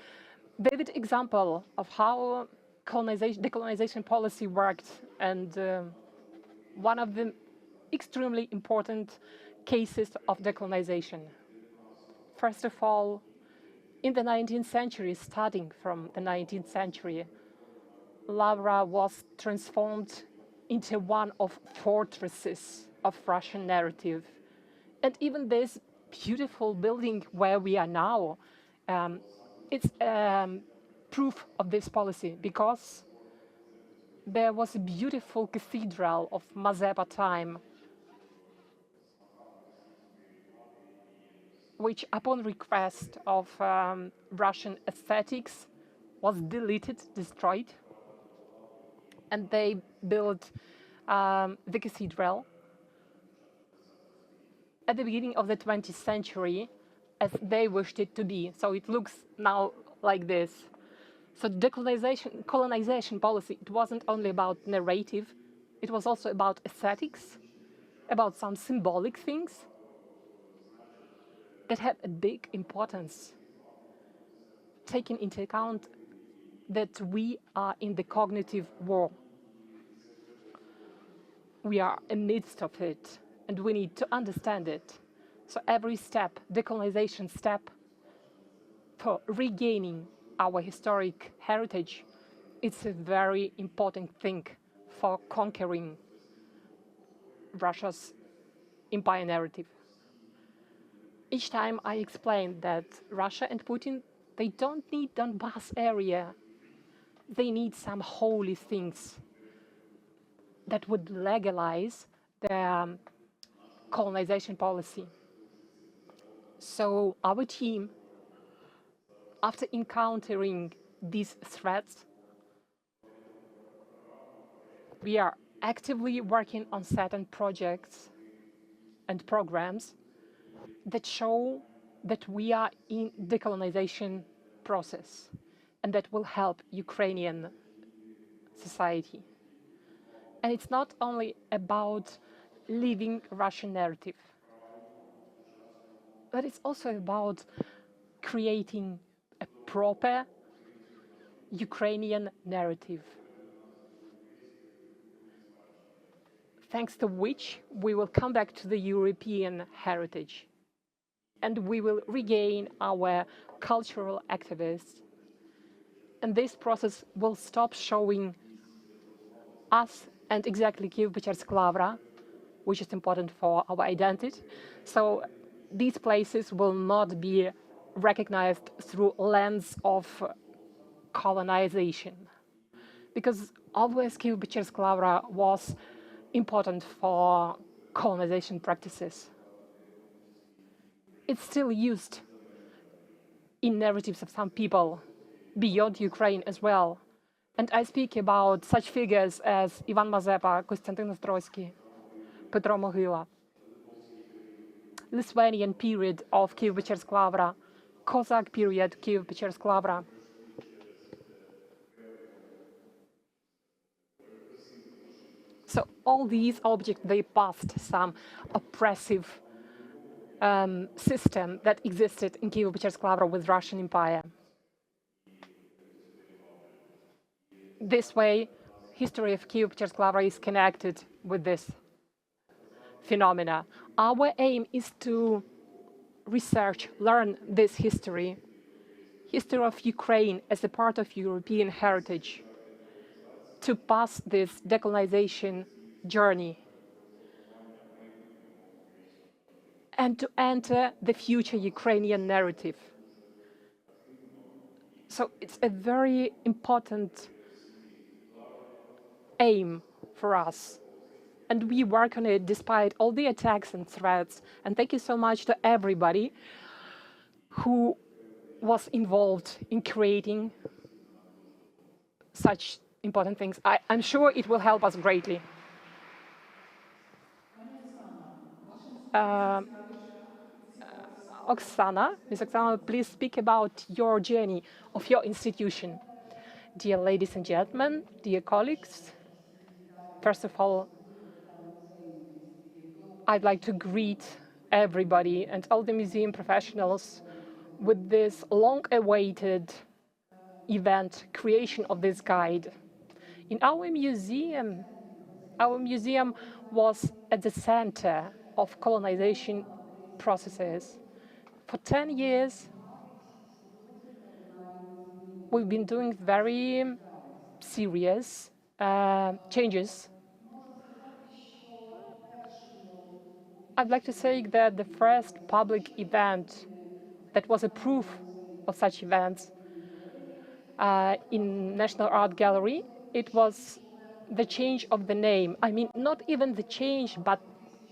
vivid example of how decolonization policy worked, and one of the extremely important cases of decolonization. First of all, in the 19th century, starting from the 19th century, Lavra was transformed into one of fortresses of Russian narrative. And even this beautiful building where we are now, it's proof of this policy, because there was a beautiful cathedral of Mazepa time, which upon request of Russian aesthetics was deleted, destroyed, and they built the cathedral at the beginning of the 20th century as they wished it to be. So it looks now like this. So colonization policy, it wasn't only about narrative, it was also about aesthetics, about some symbolic things that have a big importance, taking into account that we are in the cognitive war. We are amidst of it, and we need to understand it. So every step, decolonization step, for regaining our historic heritage, it's a very important thing for conquering Russia's empire narrative. Each time I explained that Russia and Putin, they don't need Donbass area. They need some holy things that would legalize their colonization policy. So our team, after encountering these threats, we are actively working on certain projects and programs that show that we are in decolonization process and that will help Ukrainian society. And it's not only about living Russian narrative, but it's also about creating a proper Ukrainian narrative, thanks to which we will come back to the European heritage and we will regain our cultural activists. And this process will stop showing us and exactly Kyiv-Pечерsk-Lavra, which is important for our identity. So these places will not be recognized through lens of colonization, because always Kyiv-Pечерsk-Lavra was important for colonization practices. It's still used in narratives of some people beyond Ukraine as well. And I speak about such figures as Ivan Mazepa, Kostyantin Ostroysky, Petro Mohyla, Lithuanian period of Kyiv-Pечерsk-Lavra, Cossack period Kyiv-Pечersk-Lavra. So all these objects, they passed some oppressive system that existed in Kyiv-Pечersk-Lavra with Russian Empire. This way, history of Kyiv-Pечersk-Lavra is connected with this phenomena. Our aim is to research, learn this history of Ukraine as a part of European heritage, to pass this decolonization journey and to enter the future Ukrainian narrative. So it's a very important aim for us. And we work on it despite all the attacks and threats. And thank you so much to everybody who was involved in creating such important things. I'm sure it will help us greatly. Oksana, Ms. Oksana, please speak about your journey of your institution. Dear ladies and gentlemen, dear colleagues, first of all, I'd like to greet everybody and all the museum professionals with this long-awaited event, creation of this guide. In our museum was at the center of colonization processes. For 10 years, we've been doing very serious changes. I'd like to say that the first public event that was a proof of such events in National Art Gallery, it was the change of the name. I mean, not even the change, but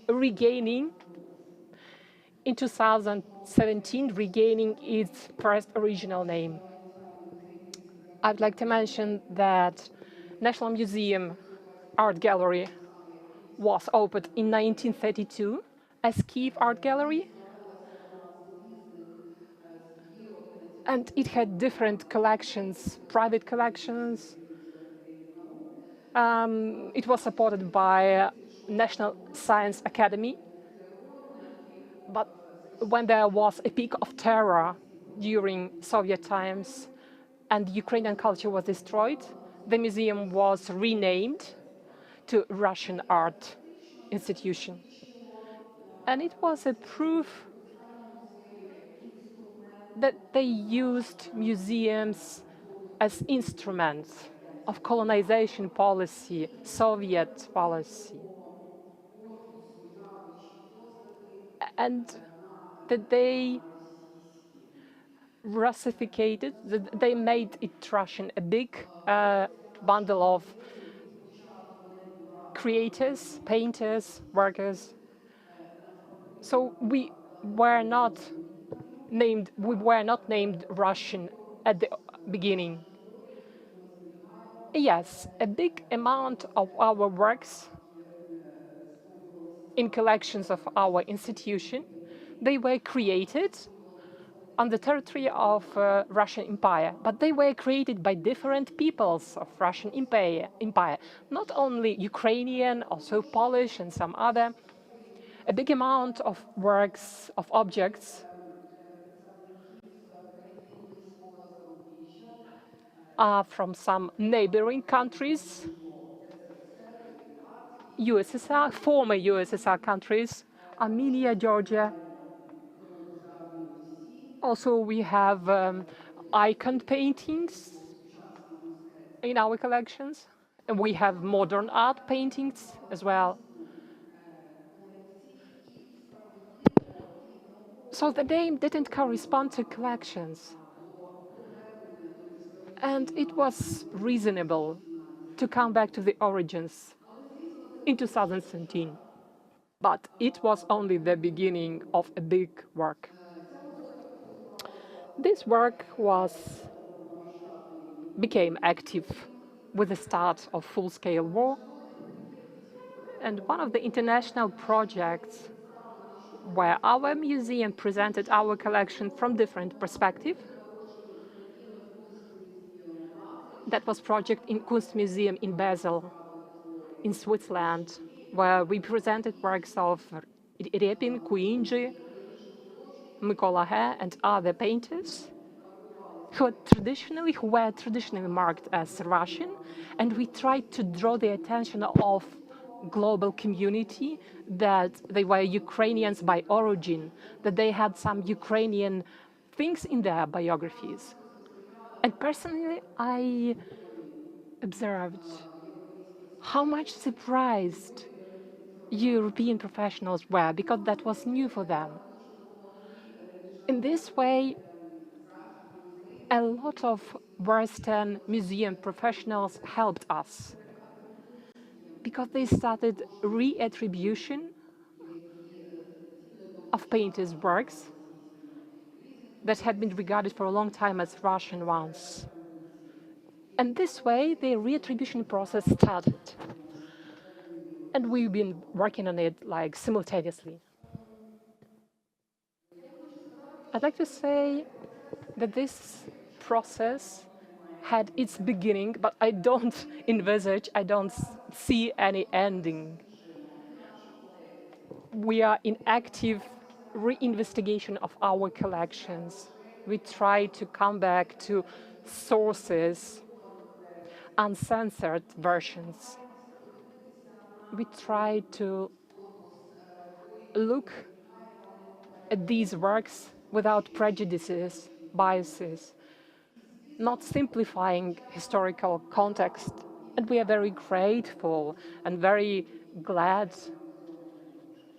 regaining in 2017, regaining its first original name. I'd like to mention that National Museum Art Gallery was opened in 1932 as Kyiv Art Gallery, and it had different collections, private collections. It was supported by National Science Academy, but when there was a peak of terror during Soviet times and Ukrainian culture was destroyed, the museum was renamed to Russian Art Institution. And it was a proof that they used museums as instruments of colonization policy, Soviet policy. And that they Russificated, they made it Russian, a big bundle of creators, painters, workers. So we were not named Russian at the beginning. Yes, a big amount of our works in collections of our institution, they were created on the territory of Russian Empire, but they were created by different peoples of Russian Empire, not only Ukrainian, also Polish and some other. A big amount of works, of objects are from some neighboring countries, USSR, former USSR countries, Armenia, Georgia. Also, we have icon paintings in our collections, and we have modern art paintings as well. So the name didn't correspond to collections. And it was reasonable to come back to the origins in 2017. But it was only the beginning of a big work. This work became active with the start of full-scale war. And one of the international projects where our museum presented our collection from different perspectives, that was project in Kunstmuseum in Basel, in Switzerland, where we presented works of Repin, Kuinji, Mykola He, and other painters who were traditionally marked as Russian, and we tried to draw the attention of global community that they were Ukrainians by origin, that they had some Ukrainian things in their biographies. And personally, I observed how much surprised European professionals were, because that was new for them. In this way, a lot of Western museum professionals helped us, because they started reattribution of painters' works that had been regarded for a long time as Russian ones. And this way, the reattribution process started. And we've been working on it like simultaneously. I'd like to say that this process had its beginning, but I don't see any ending. We are in active reinvestigation of our collections. We try to come back to sources, uncensored versions. We try to look at these works without prejudices, biases, not simplifying historical context. And we are very grateful and very glad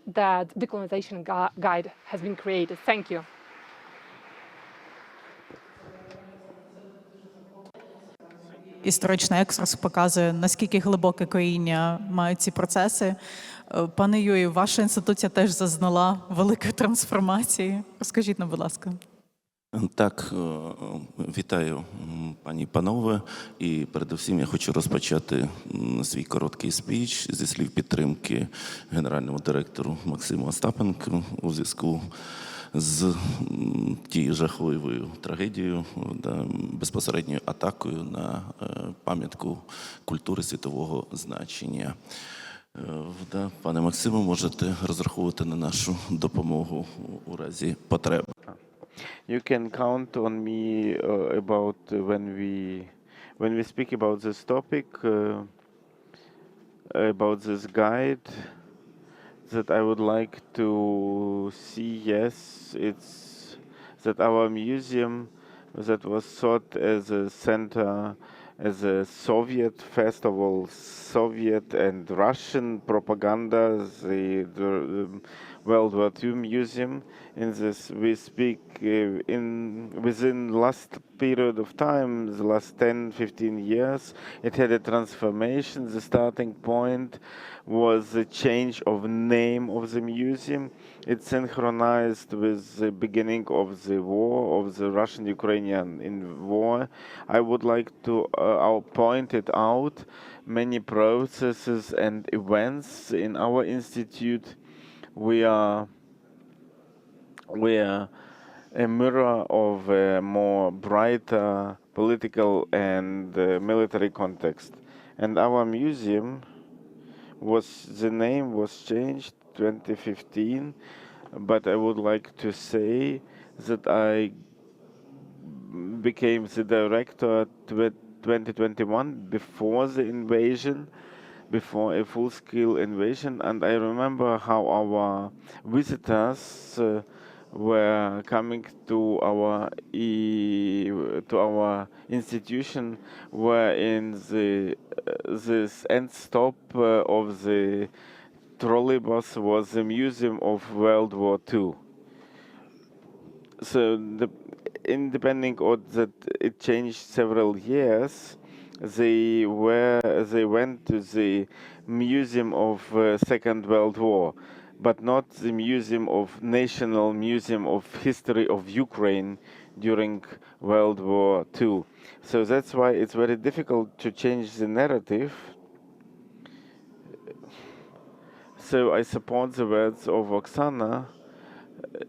that the Decolonization Guide has been created. Thank you. Історичний екскурс показує, наскільки глибоке коріння мають ці процеси. Пане Юрію, ваша інституція теж зазнала великої трансформації. Розкажіть нам, будь ласка. Так, вітаю, пані і панове. І передусім я хочу розпочати свій короткий спіч зі слів підтримки генеральному директору Максиму Остапенку у зв'язку з тією жахливою трагедією, безпосередньою атакою на пам'ятку культури світового значення. Пане Максиме, можете розраховувати на нашу допомогу у разі потреби. You can count on me about when we speak about this topic, about this guide, that I would like to see, yes, it's that our museum that was thought as a center, as a Soviet festival, Soviet and Russian propaganda, World War II museum. In this, we speak within last period of time, the last 10, 15 years, it had a transformation. The starting point was the change of name of the museum. It synchronized with the beginning of the war, of the Russian-Ukrainian war. I would like to point it out many processes and events in our institute. We are a mirror of a more brighter political and military context. And our museum the name was changed 2015, but I would like to say that I became the director 2021 before the invasion, before a full-scale invasion, and I remember how our visitors were coming to our institution, were in the this end stop of the trolleybus was the Museum of World War II. So independing of that, it changed several years. They went to the Museum of Second World War, but not the National Museum of History of Ukraine during World War II. So that's why it's very difficult to change the narrative. So I support the words of Oksana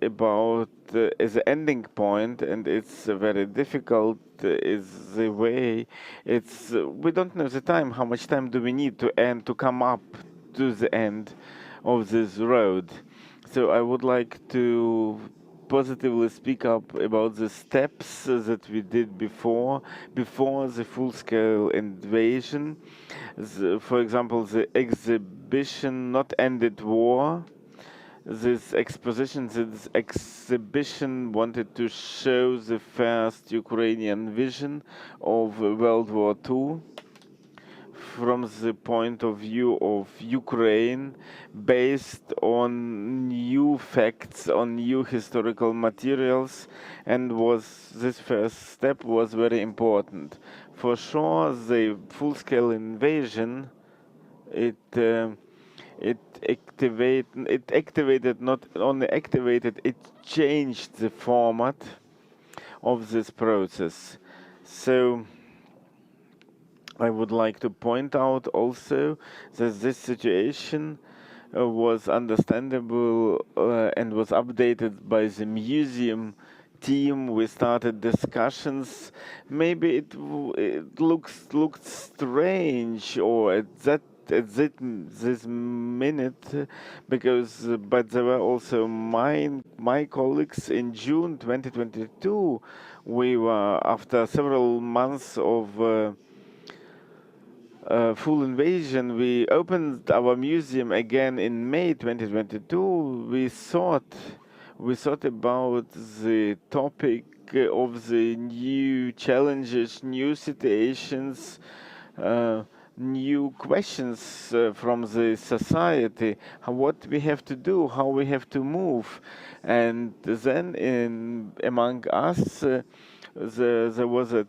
about as an ending point, and it's very difficult. Is the way it's we don't know the time. How much time do we need to end to come up to the end of this road? So I would like to positively speak up about the steps that we did before the full-scale invasion. For example, the exhibition Not Ended War. This exhibition wanted to show the first Ukrainian vision of World War II from the point of view of Ukraine, based on new facts, on new historical materials, and this first step was very important. For sure, the full-scale invasion, it activated, not only activated, it changed the format of this process. So I would like to point out also that this situation was understandable and was updated by the museum team. We started discussions. Maybe it looked strange, or at this minute, because but there were also my colleagues in June 2022. We were, after several months of full invasion, we opened our museum again in May 2022. We thought about the topic of the new challenges, new situations, new questions from the society, what we have to do, how we have to move. And then among us, there was a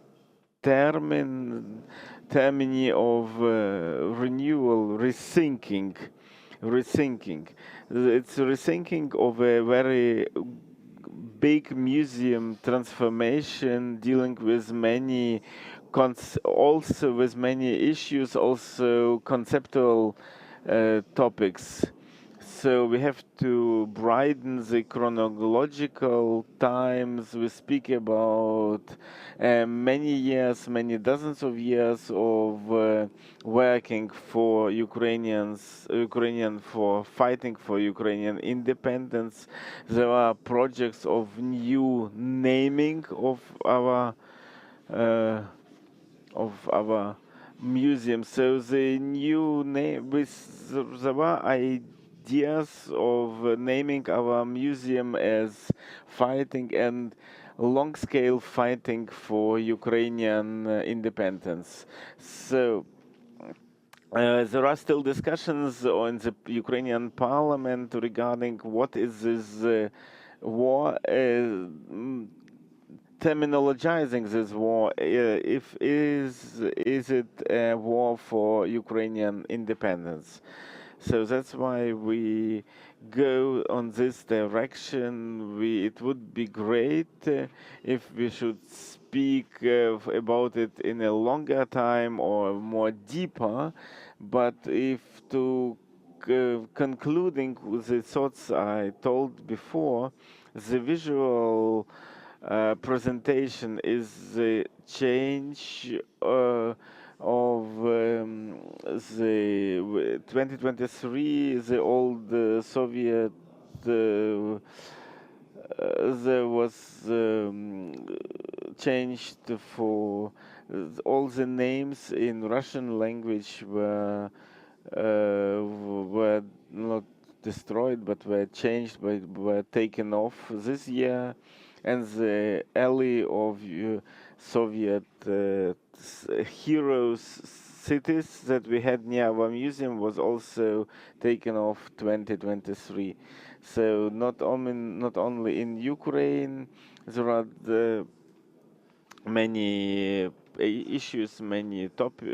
termini of renewal, rethinking. It's rethinking of a very big museum transformation, dealing with many also with many issues, also conceptual topics. So we have to brighten the chronological times. We speak about many years, many dozens of years of working for for fighting for Ukrainian independence. There are projects of new naming of our museum. So the new name, there were ideas of naming our museum as fighting and long-scale fighting for Ukrainian independence. So there are still discussions in the Ukrainian parliament regarding what is this war, terminologizing this war. If is it a war for Ukrainian independence? So that's why we go on this direction. It would be great if we should speak about it in a longer time or more deeper. But if to concluding with the thoughts I told before, the visual presentation is the change of the 2023, the old Soviet, there was changed for all the names in Russian language were not destroyed, but were changed, were taken off this year, and the alley of Soviet heroes cities that we had near our museum was also taken off 2023. So not only in Ukraine, there are many issues, many topics.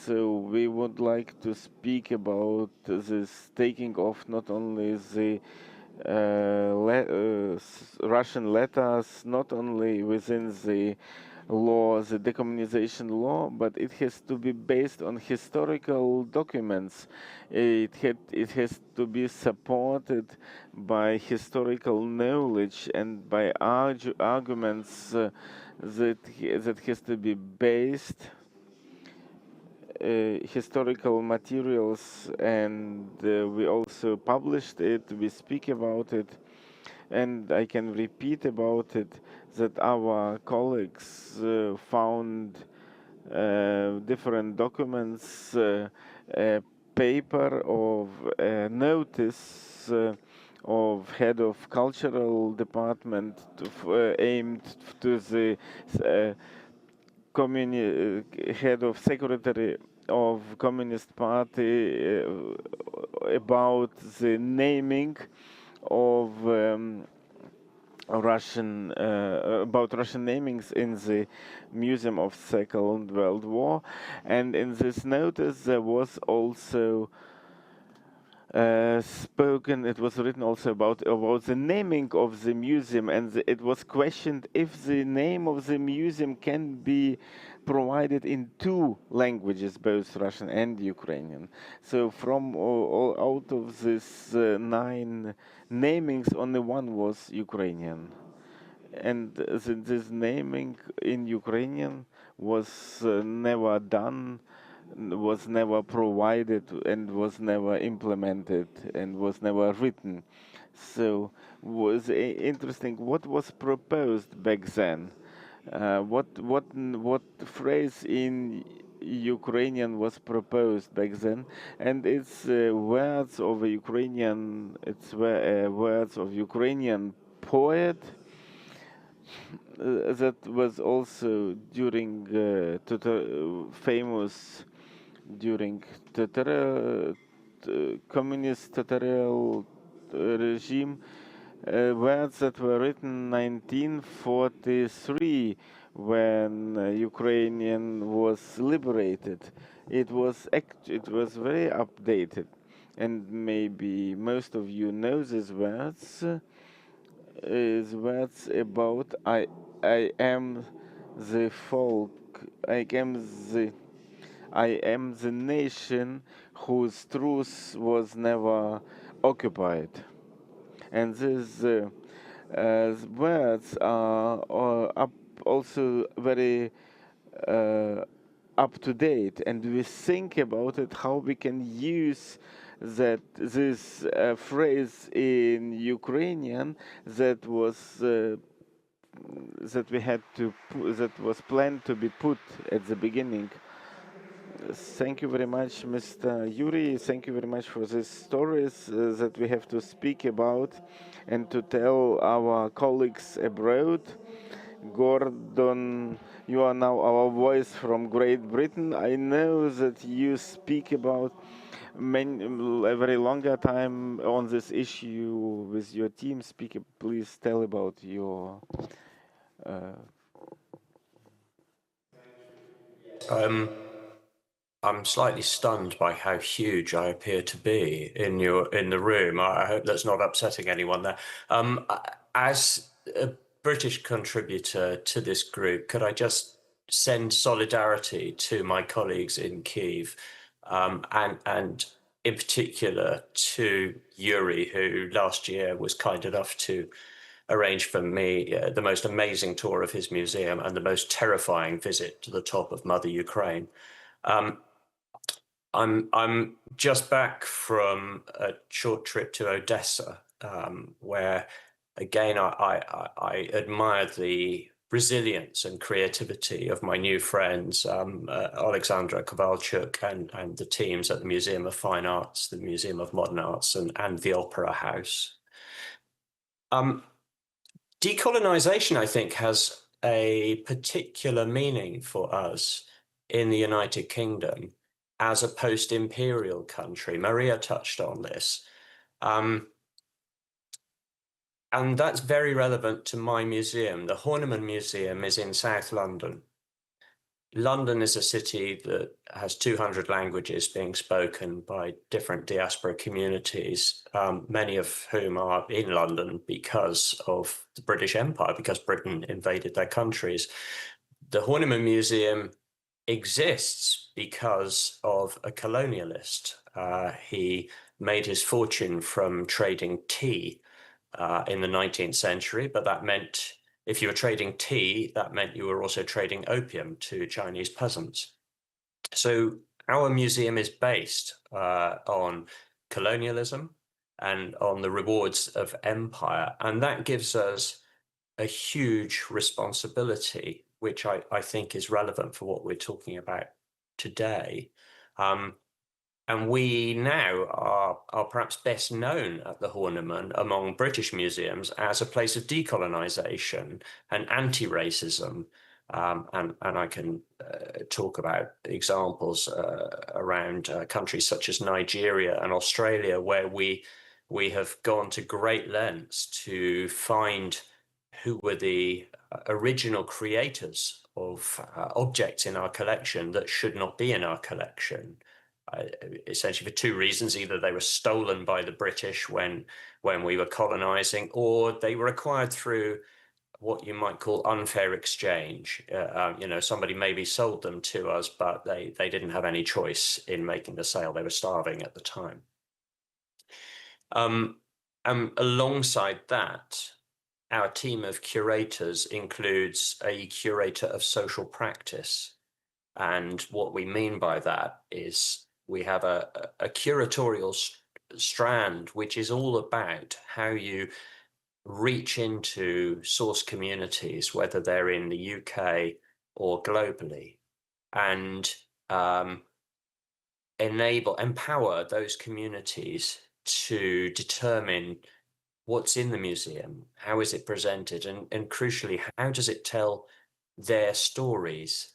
So we would like to speak about this taking off not only the Russian letters, not only within the law, the decommunization law, but it has to be based on historical documents. It has to be supported by historical knowledge and by arguments that has to be based historical materials, and we also published it, we speak about it, and I can repeat about it that our colleagues found different documents, a paper of a notice of head of cultural department aimed to the head of secretary of Communist Party about the naming of Russian namings in the Museum of Second World War, and in this notice there was also it was written also about the naming of the museum, and it was questioned if the name of the museum can be provided in two languages, both Russian and Ukrainian. So from all out of this 9 namings, only one was Ukrainian. And this naming in Ukrainian was never done, was never provided, and was never implemented, and was never written. So was interesting what was proposed back then. What phrase in Ukrainian was proposed back then, and it's words of a Ukrainian. It's words of Ukrainian poet that was also during famous during communist Tatar regime, words that were written 1943 when Ukrainian was liberated. It was very updated, and maybe most of you know these words. Is words about I am the folk, I am the nation whose truth was never occupied. And these words are also very up to date, and we think about it how we can use this phrase in Ukrainian that was that was planned to be put at the beginning. Thank you very much, Mr. Yuri. Thank you very much for these stories that we have to speak about and to tell our colleagues abroad. Gordon, you are now our voice from Great Britain. I know that you speak about a very longer time on this issue with your team. Please tell about your. I'm slightly stunned by how huge I appear to be in the room. I hope that's not upsetting anyone there. As a British contributor to this group, could I just send solidarity to my colleagues in Kyiv, and in particular to Yuri, who last year was kind enough to arrange for me the most amazing tour of his museum and the most terrifying visit to the top of Mother Ukraine. I'm just back from a short trip to Odessa, where again I admired the resilience and creativity of my new friends, Alexandra Kovalchuk and the teams at the Museum of Fine Arts, the Museum of Modern Arts, and the Opera House. Decolonisation, I think, has a particular meaning for us in the United Kingdom as a post-imperial country. Maria touched on this. And that's very relevant to my museum. The Horniman Museum is in South London. London is a city that has 200 languages being spoken by different diaspora communities, many of whom are in London because of the British Empire, because Britain invaded their countries. The Horniman Museum exists because of a colonialist. He made his fortune from trading tea in the 19th century, but that meant if you were trading tea, that meant you were also trading opium to Chinese peasants. So our museum is based on colonialism and on the rewards of empire, and that gives us a huge responsibility, which I think is relevant for what we're talking about today. And we now are perhaps best known at the Horniman among British museums as a place of decolonisation and anti-racism. And I can talk about examples around countries such as Nigeria and Australia, where we have gone to great lengths to find who were the original creators of objects in our collection that should not be in our collection. Essentially for two reasons: either they were stolen by the British when we were colonizing, or they were acquired through what you might call unfair exchange. Somebody maybe sold them to us, but they didn't have any choice in making the sale. They were starving at the time. Alongside that, our team of curators includes a curator of social practice. And what we mean by that is we have a curatorial strand, which is all about how you reach into source communities, whether they're in the UK or globally, and empower those communities to determine what's in the museum, how is it presented, and crucially, how does it tell their stories.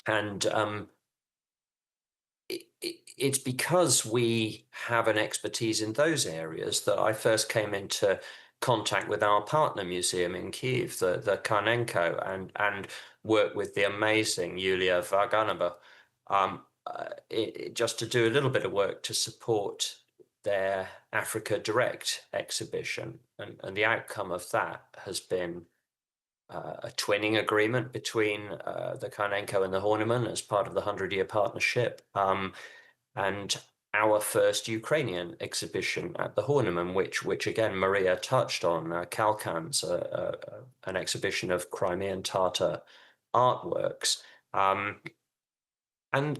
And it's because we have an expertise in those areas that I first came into contact with our partner museum in Kyiv, the Karnenko, and worked with the amazing Yulia Varganova, just to do a little bit of work to support their Africa Direct exhibition. And the outcome of that has been a twinning agreement between the Karnenko and the Horniman as part of the 100-year partnership, and our first Ukrainian exhibition at the Horniman, which again Maria touched on, Kalkans, an exhibition of Crimean Tatar artworks, and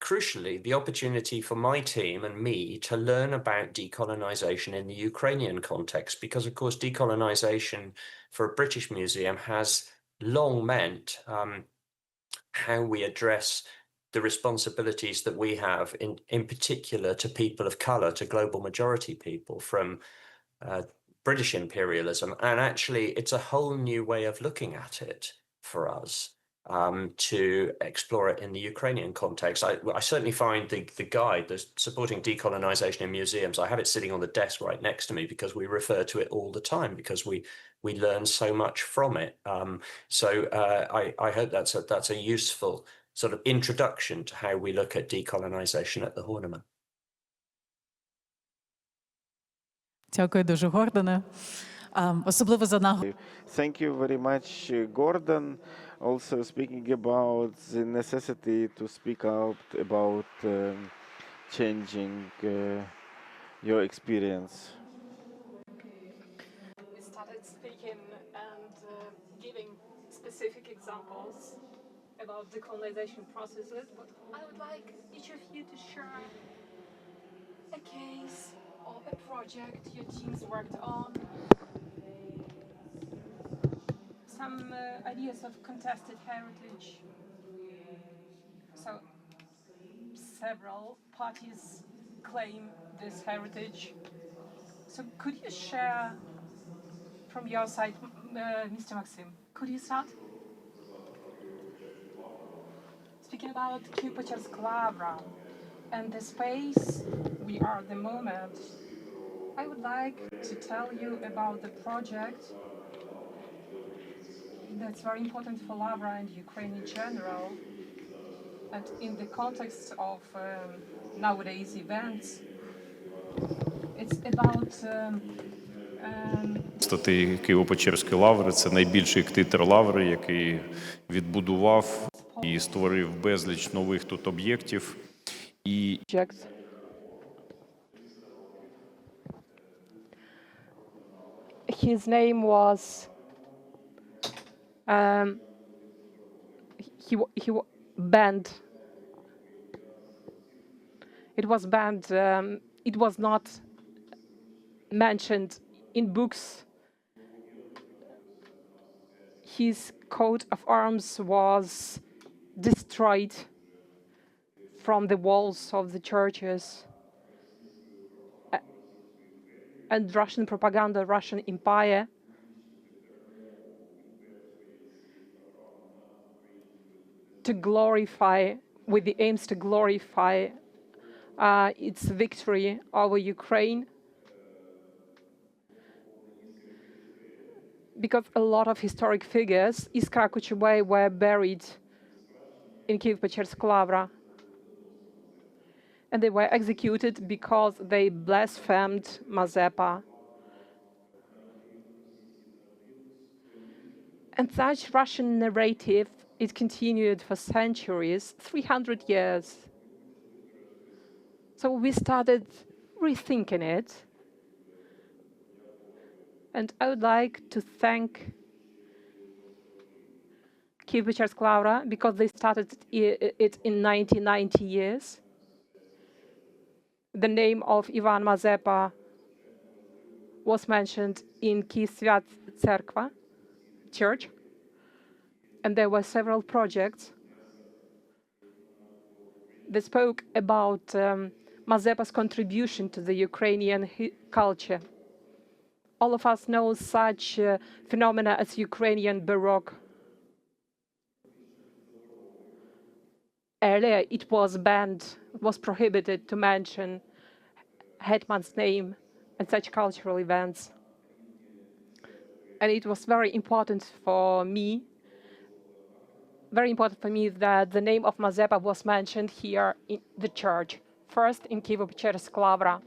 crucially, the opportunity for my team and me to learn about decolonisation in the Ukrainian context, because of course decolonisation for a British museum has long meant how we address the responsibilities that we have in particular to people of colour, to global majority people, from British imperialism. And actually, it's a whole new way of looking at it for us to explore it in the Ukrainian context. I certainly find the guide, the Supporting Decolonisation in Museums, I have it sitting on the desk right next to me because we refer to it all the time because we learn so much from it. I hope that's a useful sort of introduction to how we look at decolonisation at the Horniman. Дякую дуже, Гордоне. Особливо за наголос. Thank you very much, Gordon. Also speaking about the necessity to speak out about changing your experience. We started speaking and giving specific examples about decolonization processes, but I would like each of you to share a case or a project your teams worked on, some ideas of contested heritage. So several parties claim this heritage. So could you share from your side, Mr. Maxim, could you start? Speaking about Kyiv Lavra and the space we are at the moment, I would like to tell you about the project that's very important for Lavra and Ukraine in general. And in the context of nowadays events, it's about Стати Києво-Печерської лаври – це найбільший ктитор лаври, який відбудував і створив безліч нових тут об'єктів. І his name was he banned. It was banned. It was not mentioned in books. His coat of arms was destroyed from the walls of the churches. And Russian propaganda, Russian Empire to glorify, with the aims to glorify its victory over Ukraine. Because a lot of historic figures, Iskra Kuchubay, were buried in Kyiv-Pечерська Лавра. And they were executed because they blasphemed Mazepa. And such Russian narrative, it continued for centuries, 300 years. So we started rethinking it. And I would like to thank Kyiv-Pечерська Лавра because they started it in 1990 years. The name of Ivan Mazepa was mentioned in Kyiv Svat Tserkva church, and there were several projects that spoke about Mazepa's contribution to the Ukrainian culture. All of us know such phenomena as Ukrainian Baroque. Earlier, it was banned, it was prohibited to mention Hetman's name and such cultural events. And it was very important for me that the name of Mazepa was mentioned here in the church. First, in Kyiv-Pечерська Лавра,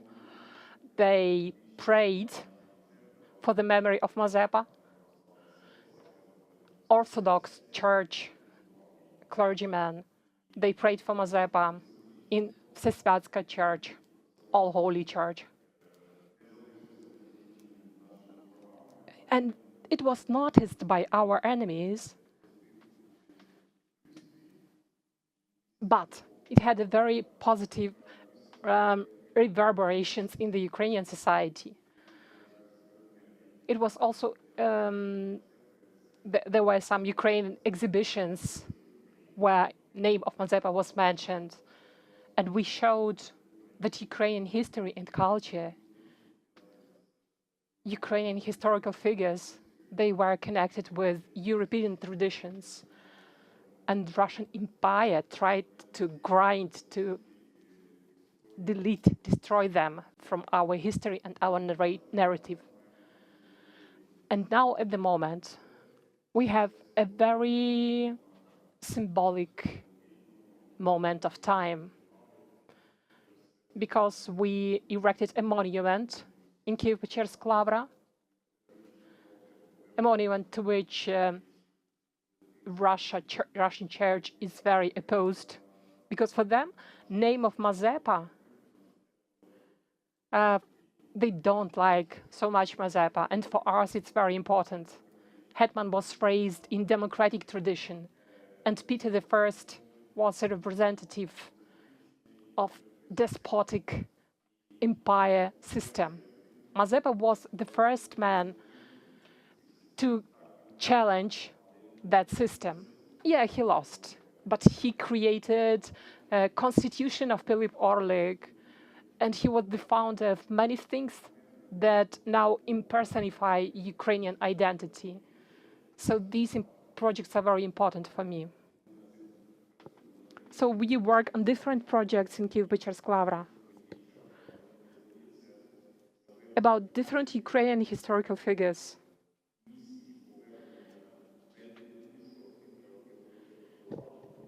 they prayed for the memory of Mazepa. Orthodox Church clergymen, they prayed for Mazepa in Всесвятська Church, All Holy Church. And it was noticed by our enemies, but it had a very positive reverberations in the Ukrainian society. It was also, there were some Ukrainian exhibitions where name of Mazepa was mentioned, and we showed that Ukrainian history and culture Ukrainian historical figures, they were connected with European traditions, and Russian Empire tried to grind, to delete, destroy them from our history and our narrative. And now at the moment, we have a very symbolic moment of time, because we erected a monument in Kyiv-Pечерsk Lavra, a monument to which Russian Church is very opposed, because for them, name of Mazepa, they don't like so much Mazepa, and for us it's very important. Hetman was raised in democratic tradition, and Peter I was a representative of despotic empire system. Mazepa was the first man to challenge that system. Yeah, he lost, but he created a constitution of Philip Orlik, and he was the founder of many things that now impersonify Ukrainian identity. So these projects are very important for me. So we work on different projects in Kyiv-Pечерsk Lavra about different Ukrainian historical figures.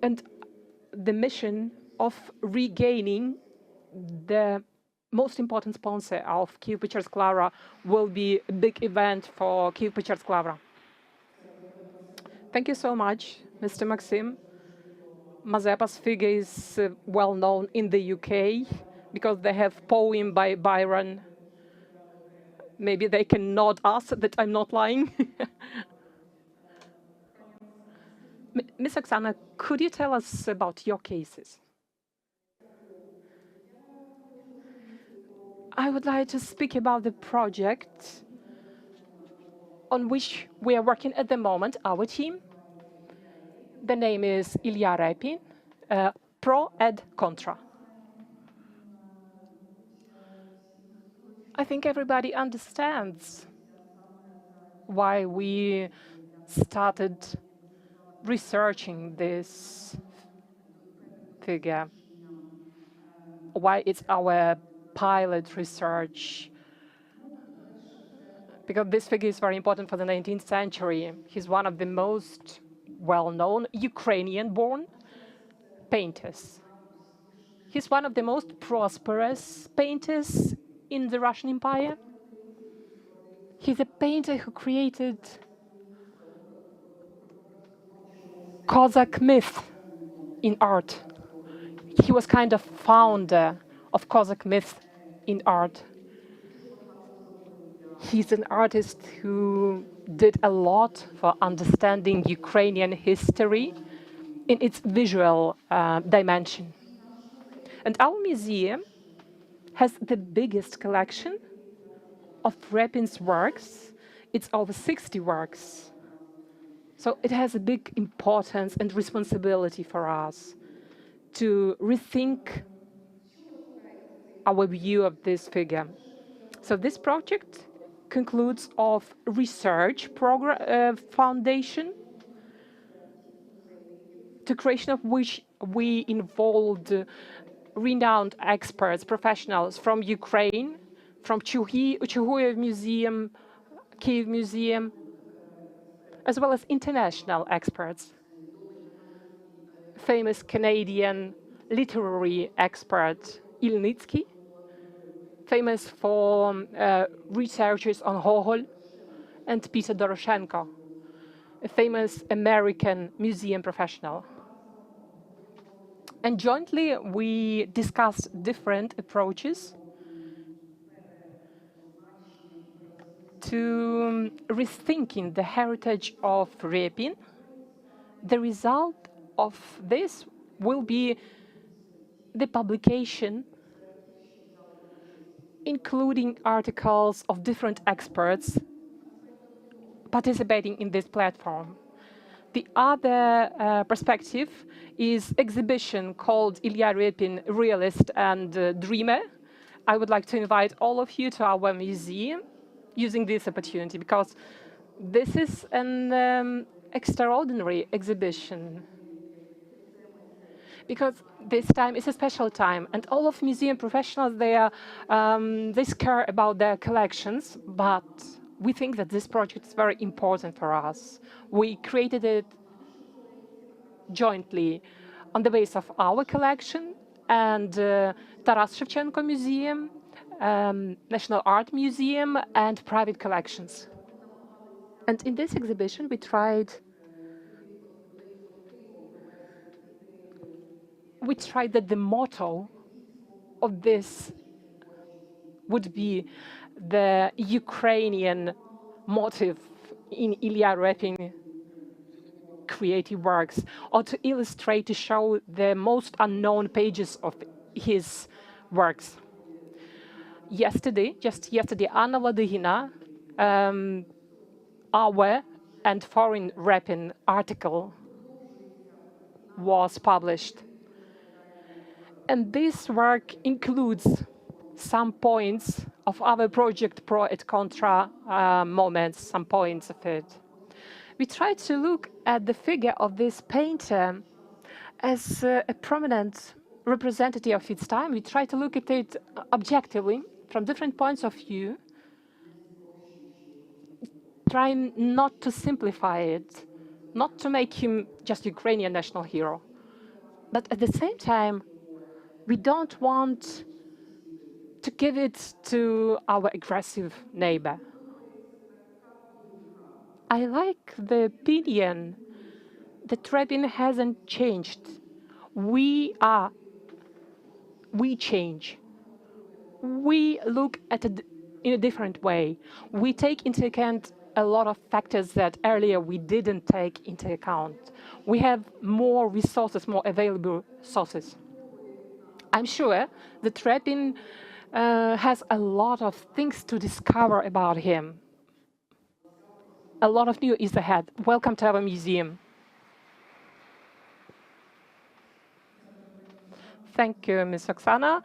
And the mission of regaining the most important sponsor of Kyiv-Pечерsk Lavra will be a big event for Kyiv-Pечерsk Lavra. Thank you so much, Mr. Maxim. Mazepa's figure is well known in the UK because they have poem by Byron. Maybe they can nod us that I'm not lying. Ms. Oksana, could you tell us about your cases? I would like to speak about the project on which we are working at the moment, our team. The name is Ilya Repin, Pro and Contra. I think everybody understands why we started researching this figure, why it's our pilot research, because this figure is very important for the 19th century. He's one of the most well-known Ukrainian-born painters. He's one of the most prosperous painters in the Russian Empire. He's a painter who created Cossack myth in art. He was kind of founder of Cossack myth in art. He's an artist who did a lot for understanding Ukrainian history in its visual dimension. And our museum has the biggest collection of Repin's works. It's over 60 works. So it has a big importance and responsibility for us to rethink our view of this figure. So this project concludes of research foundation, to creation of which we involved renowned experts, professionals from Ukraine, from Chuhuyev Museum, Kyiv Museum, as well as international experts. Famous Canadian literary expert Ilnitsky, famous for researches on Gogol, and Peter Doroshenko, a famous American museum professional. And jointly, we discussed different approaches to rethinking the heritage of Repin. The result of this will be the publication, including articles of different experts participating in this platform. The other perspective is exhibition called Ilya Repin, Realist and Dreamer. I would like to invite all of you to our museum using this opportunity because this is an extraordinary exhibition. Because this time is a special time, and all of museum professionals, they care about their collections, but we think that this project is very important for us. We created it jointly on the base of our collection and Taras Shevchenko Museum, National Art Museum, and private collections. And in this exhibition, we tried that the motto of this would be the Ukrainian motive in Ilya Repin creative works, or to illustrate, to show the most unknown pages of his works. Just yesterday, Anna Ladygina, our and foreign Repin article was published. And this work includes some points of our project pro et contra moments, some points of it. We tried to look at the figure of this painter as a prominent representative of its time. We tried to look at it objectively from different points of view, trying not to simplify it, not to make him just Ukrainian national hero. But at the same time, we don't want to give it to our aggressive neighbor. I like the opinion that Repin hasn't changed. We change. We look at it in a different way. We take into account a lot of factors that earlier we didn't take into account. We have more resources, more available sources. I'm sure that Repin has a lot of things to discover about him. A lot of new is ahead. Welcome to our museum. Thank you, Ms. Oksana.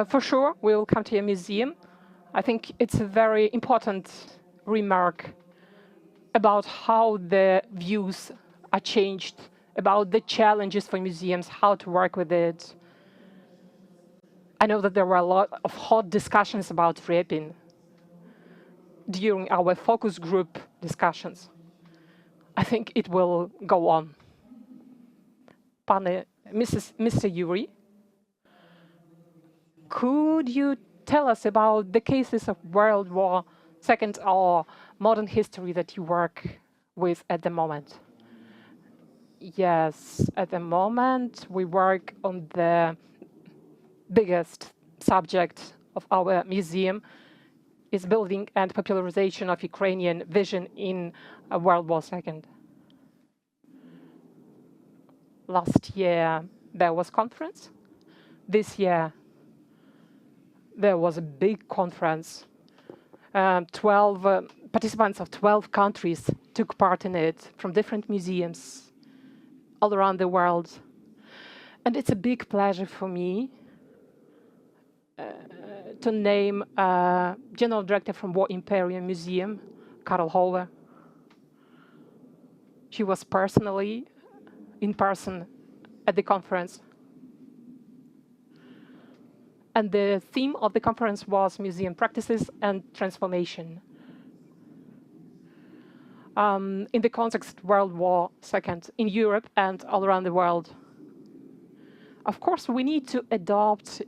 For sure, we will come to your museum. I think it's a very important remark about how the views are changed, about the challenges for museums, how to work with it. I know that there were a lot of hot discussions about Repin during our focus group discussions. I think it will go on. Mr. Yuri, could you tell us about the cases of World War II or modern history that you work with at the moment? Yes, at the moment we work on the biggest subject of our museum is building and popularization of Ukrainian vision in World War II. Last year there was conference. This year there was a big conference. 12 participants of 12 countries took part in it from different museums all around the world. And it's a big pleasure for me to name General Director from War Imperium Museum, Karl Hover. She was personally in person at the conference. And the theme of the conference was museum practices and transformation. In the context of World War II in Europe and all around the world. Of course, we need to adopt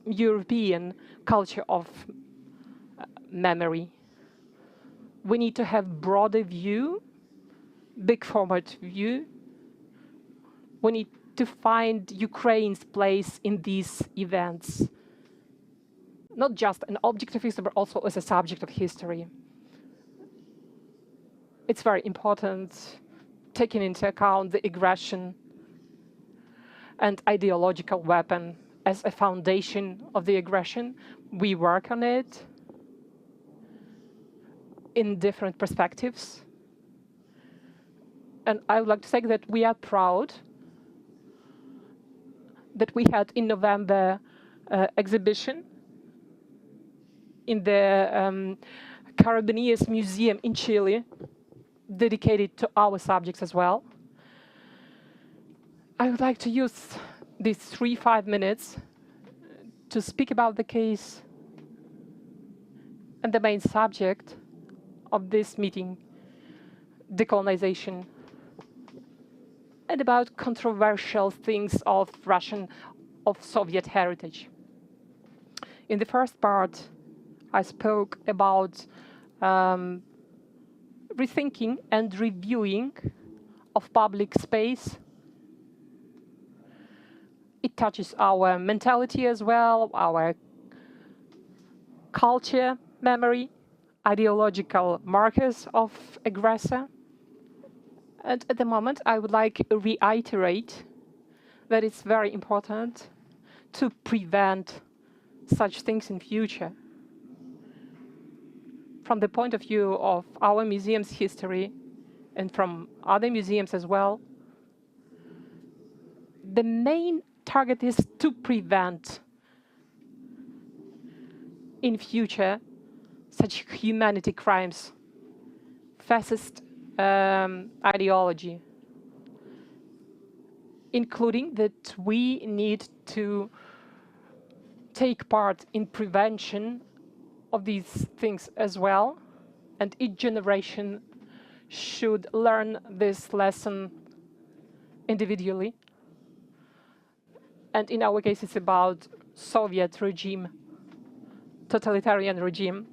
European culture of memory. We need to have broader view, big format view. We need to find Ukraine's place in these events, not just an object of history, but also as a subject of history. It's very important, taking into account the aggression and ideological weapon as a foundation of the aggression. We work on it in different perspectives. And I would like to say that we are proud that we had in November exhibition in the Carabiniers Museum in Chile, dedicated to our subjects as well. I would like to use these 5 minutes to speak about the case and the main subject of this meeting, decolonization, and about controversial things of Soviet heritage. In the first part, I spoke about rethinking and reviewing of public space. It touches our mentality as well, our culture, memory, ideological markers of aggressor. And at the moment, I would like to reiterate that it's very important to prevent such things in future. From the point of view of our museum's history and from other museums as well, the main target is to prevent in future such humanity crimes, fascist ideology, including that we need to take part in prevention of these things as well, and each generation should learn this lesson individually. And in our case, it's about Soviet regime, totalitarian regime.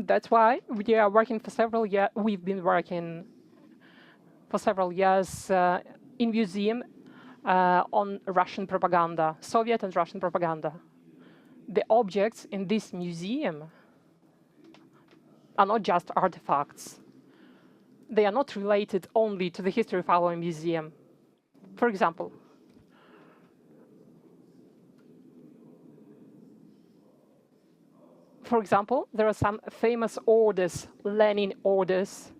That's why we are working for several years. We've been working for several years in museum on Russian propaganda, Soviet and Russian propaganda. The objects in this museum are not just artifacts. They are not related only to the history of our museum. For example, there are some famous orders, Lenin orders,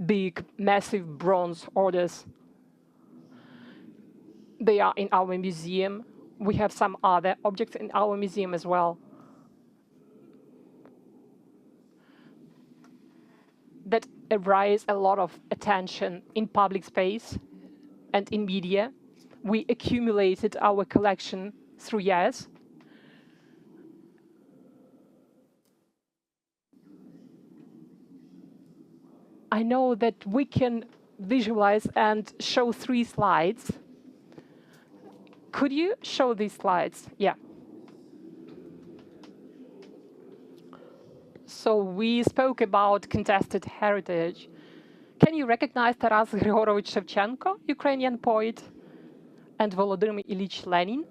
big, massive bronze orders. They are in our museum. We have some other objects in our museum as well. That arise a lot of attention in public space and in media. We accumulated our collection through years. I know that we can visualize and show 3 slides. Could you show these slides? Yeah. So we spoke about contested heritage. Can you recognize Taras Grigorovich Shevchenko, Ukrainian poet, and Volodymyr Ilyich Lenin?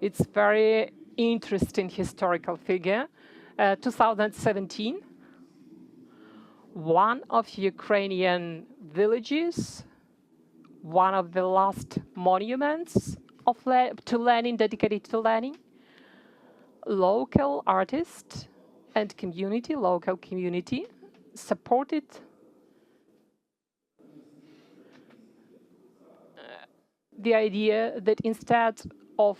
It's very interesting historical figure. 2017, one of Ukrainian villages, one of the last monuments to Lenin, dedicated to Lenin, local artist and community, local community, supported the idea that instead of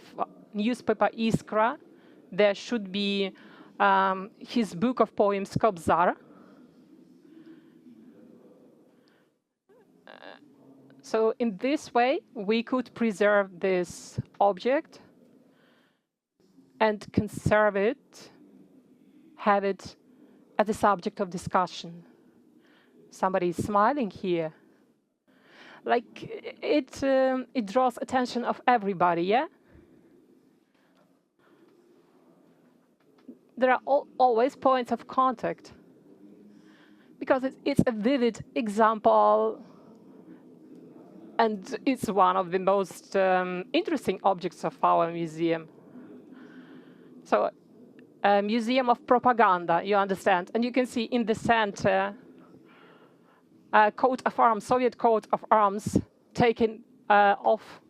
newspaper Iskra, there should be his book of poems, Kobzar. So in this way, we could preserve this object and conserve it, have it as a subject of discussion. Somebody is smiling here. Like it draws attention of everybody, yeah? There are always points of contact because it's a vivid example and it's one of the most interesting objects of our museum. So, a museum of propaganda, you understand. And you can see in the center a coat of arms, Soviet coat of arms, taken off.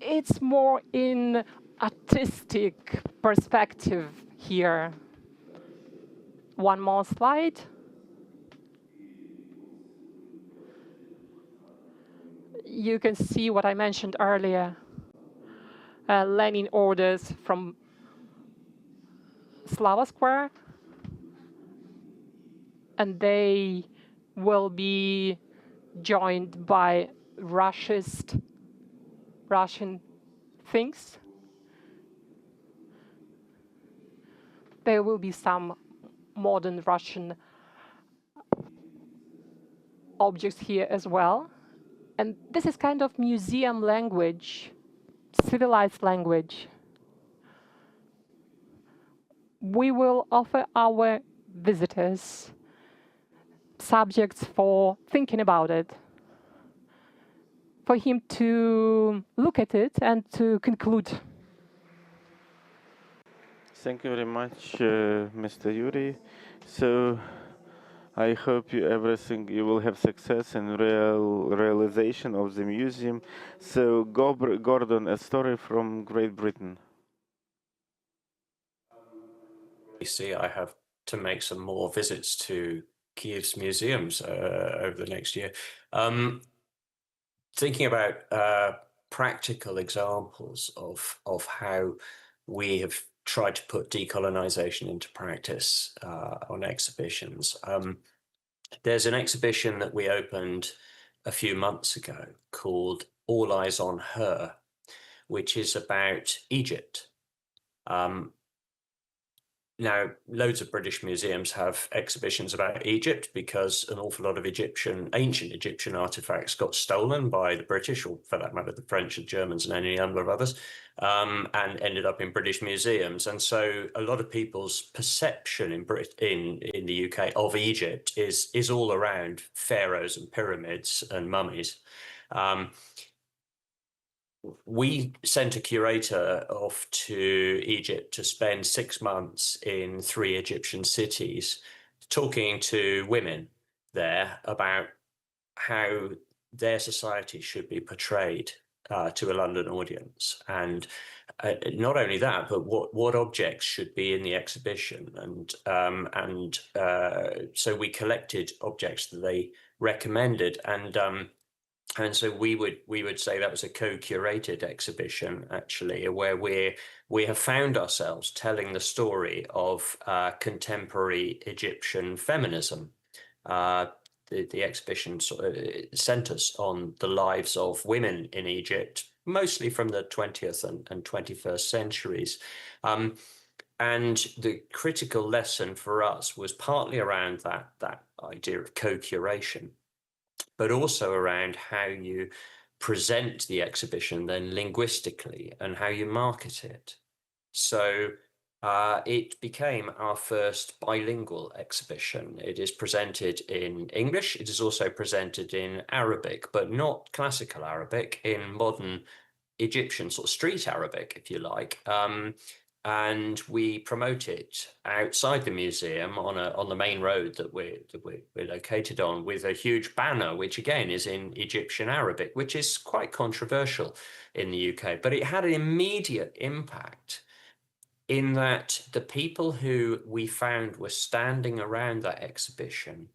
It's more in artistic perspective here. One more slide. you can see what I mentioned earlier, Lenin orders from Slava Square, and they will be joined by Russian things. There will be some modern Russian objects here as well. And this is kind of museum language, civilized language. We will offer our visitors subjects for thinking about it, for him to look at it and to conclude. Thank you very much, Mr. Yuri. So I hope you will have success and realization of the museum. So Gordon, a story from Great Britain. You see, I have to make some more visits to Kyiv's museums over the next year. Thinking about practical examples of how we have tried to put decolonization into practice on exhibitions. There's an exhibition that we opened a few months ago called All Eyes on Her, which is about Egypt. Now, loads of British museums have exhibitions about Egypt because an awful lot of ancient Egyptian artifacts got stolen by the British, or for that matter, the French and Germans and any number of others, and ended up in British museums. And so a lot of people's perception in the UK of Egypt is all around pharaohs and pyramids and mummies. We sent a curator off to Egypt to spend 6 months in 3 Egyptian cities, talking to women there about how their society should be portrayed to a London audience. And not only that, but what objects should be in the exhibition. And so we collected objects that they recommended, and so we would say that was a co-curated exhibition, actually, where we have found ourselves telling the story of contemporary Egyptian feminism. The exhibition sort of centers on the lives of women in Egypt, mostly from the 20th and 21st centuries. And the critical lesson for us was partly around that idea of co-curation, but also around how you present the exhibition then linguistically and how you market it. So it became our first bilingual exhibition. It is presented in English. It is also presented in Arabic, but not classical Arabic, in modern Egyptian sort of street Arabic, if you like. And we promote it outside the museum on the main road that we're located on, with a huge banner, which again is in Egyptian Arabic, which is quite controversial in the UK. But it had an immediate impact in that the people who we found were standing around that exhibition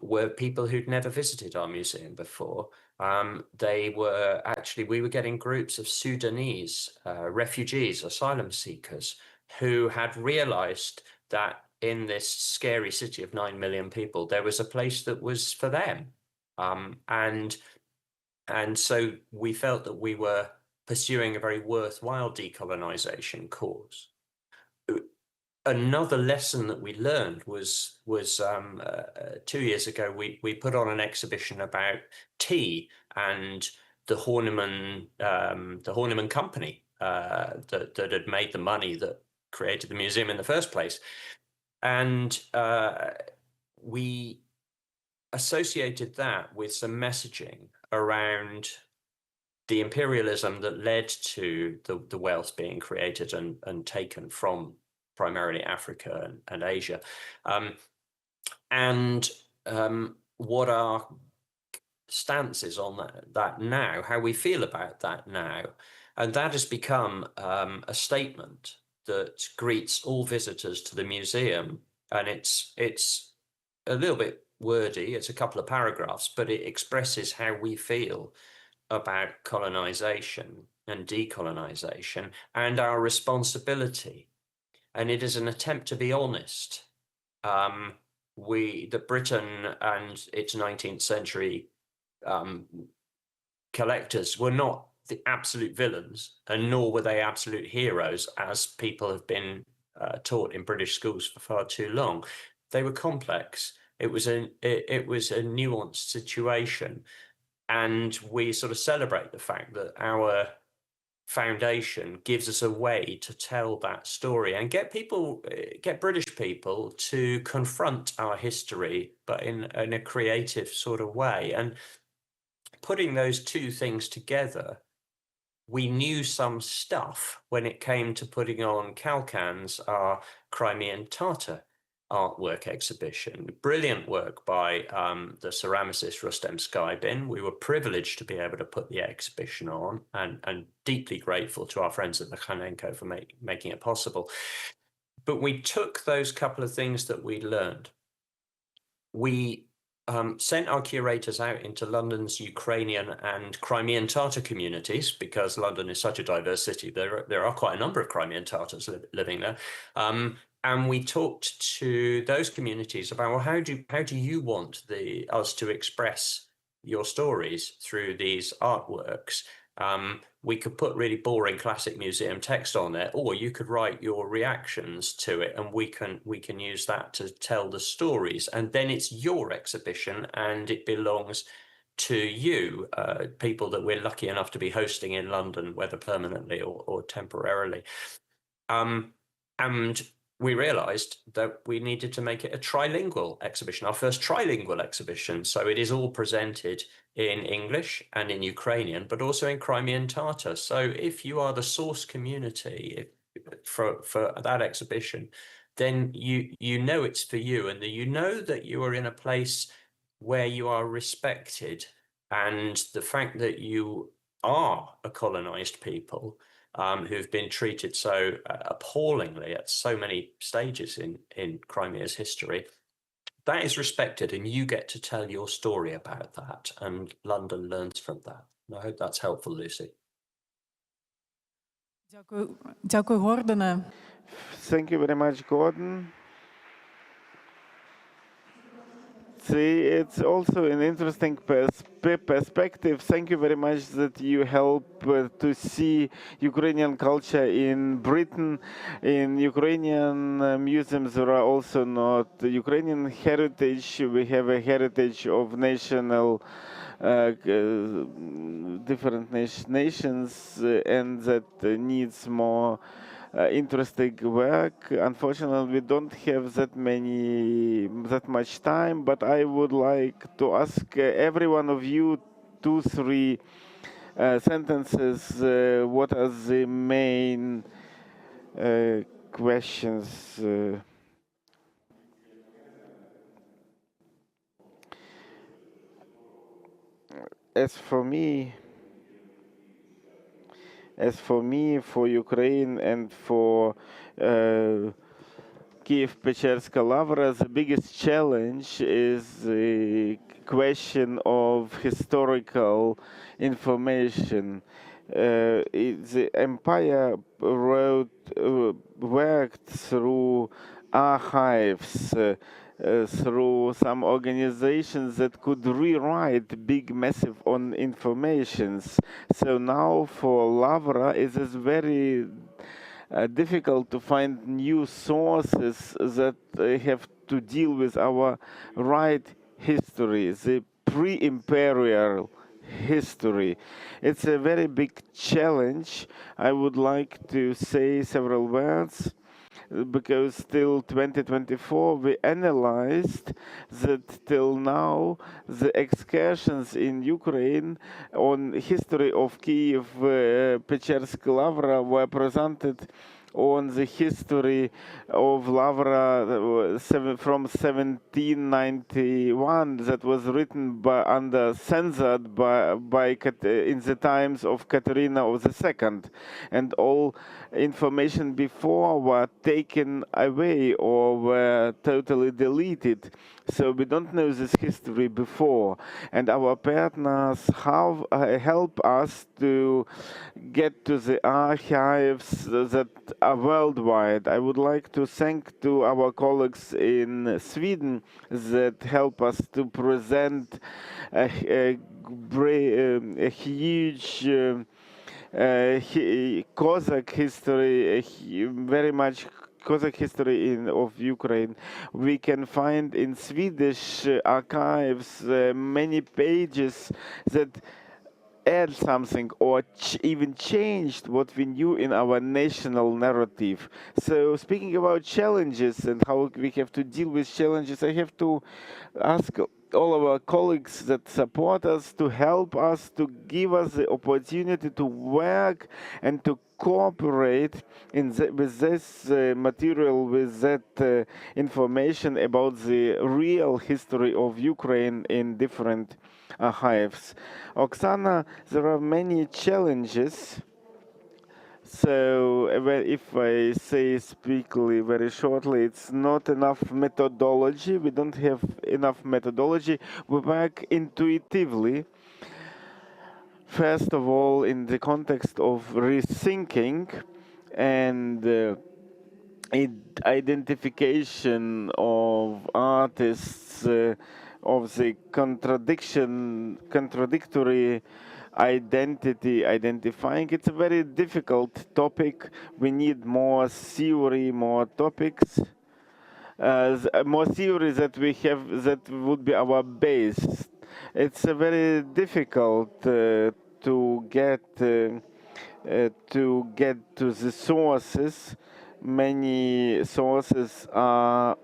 were people who'd never visited our museum before. We were getting groups of Sudanese refugees, asylum seekers, who had realized that in this scary city of 9 million people, there was a place that was for them. And so we felt that we were pursuing a very worthwhile decolonization cause. Another lesson that we learned was 2 years ago, we put on an exhibition about tea and the Horniman company that had made the money that created the museum in the first place. And we associated that with some messaging around the imperialism that led to the wealth being created and taken from primarily Africa and Asia, and what our stance is on that now, how we feel about that now. And that has become a statement that greets all visitors to the museum. And it's a little bit wordy, it's a couple of paragraphs, but it expresses how we feel about colonization and decolonization and our responsibility. And it is an attempt to be honest. That Britain and its 19th century collectors were not the absolute villains, and nor were they absolute heroes, as people have been taught in British schools for far too long. They were complex. It was a nuanced situation, and we sort of celebrate the fact that our foundation gives us a way to tell that story and get British people to confront our history, but in a creative sort of way. And putting those two things together, we knew some stuff when it came to putting on Kalkan's, our Crimean Tatar artwork exhibition. Brilliant work by the ceramicist Rustem Skybin. We were privileged to be able to put the exhibition on, and deeply grateful to our friends at the Khanenko for making it possible. But we took those couple of things that we learned. We sent our curators out into London's Ukrainian and Crimean Tatar communities, because London is such a diverse city. There are quite a number of Crimean Tatars living there. And we talked to those communities about, well, how do you want us to express your stories through these artworks? We could put really boring classic museum text on there, or you could write your reactions to it, and we can use that to tell the stories. And then it's your exhibition, and it belongs to you, people that we're lucky enough to be hosting in London, whether permanently or temporarily. And we realized that we needed to make it a trilingual exhibition, our first trilingual exhibition. So it is all presented in English and in Ukrainian, but also in Crimean Tatar. So if you are the source community for that exhibition, then you know it's for you, and that you know that you are in a place where you are respected. And the fact that you are a colonized people who've been treated so appallingly at so many stages in Crimea's history, that is respected, and you get to tell your story about that, and London learns from that. And I hope that's helpful, Lucy. Дякую, Гордоне. Thank you very much, Gordon. See, it's also an interesting perspective. Thank you very much that you help to see Ukrainian culture in Britain. In Ukrainian museums, there are also not Ukrainian heritage. We have a heritage of national different nations, and that needs more interesting work. Unfortunately, we don't have that much time, but I would like to ask every one of you 2-3 sentences. What are the main questions? As for me, for Ukraine and for Kyiv Peczerska Lavra, the biggest challenge is the question of historical information. The empire worked through archives, through some organizations that could rewrite big, massive informations. So now for Lavra, it is very difficult to find new sources that have to deal with our right history, the pre-imperial history. It's a very big challenge. I would like to say several words, because till 2024 we analyzed that till now the excursions in Ukraine on history of Kyiv Peczerska Lavra were presented on the history of Lavra from 1791 that was written censored in the times of Katerina of the Second, and all information before were taken away or were totally deleted. So we don't know this history before, and our partners have help us to get to the archives that are worldwide. I would like to thank to our colleagues in Sweden that help us to present a huge Cossack history, very much Cossack history of Ukraine. We can find in Swedish archives many pages that add something or even changed what we knew in our national narrative. So speaking about challenges and how we have to deal with challenges, I have to ask all of our colleagues that support us to help us, to give us the opportunity to work and to cooperate with this material, with that information about the real history of Ukraine in different archives. Oksana, there are many challenges. So if I speak very shortly, it's not enough methodology. We don't have enough methodology. We work intuitively. First of all, in the context of rethinking and identification of artists, of the contradictory identity, identifying. It's a very difficult topic. We need more theory, more topics, more theory that we have that would be our base. It's very difficult to get to the sources. Many sources are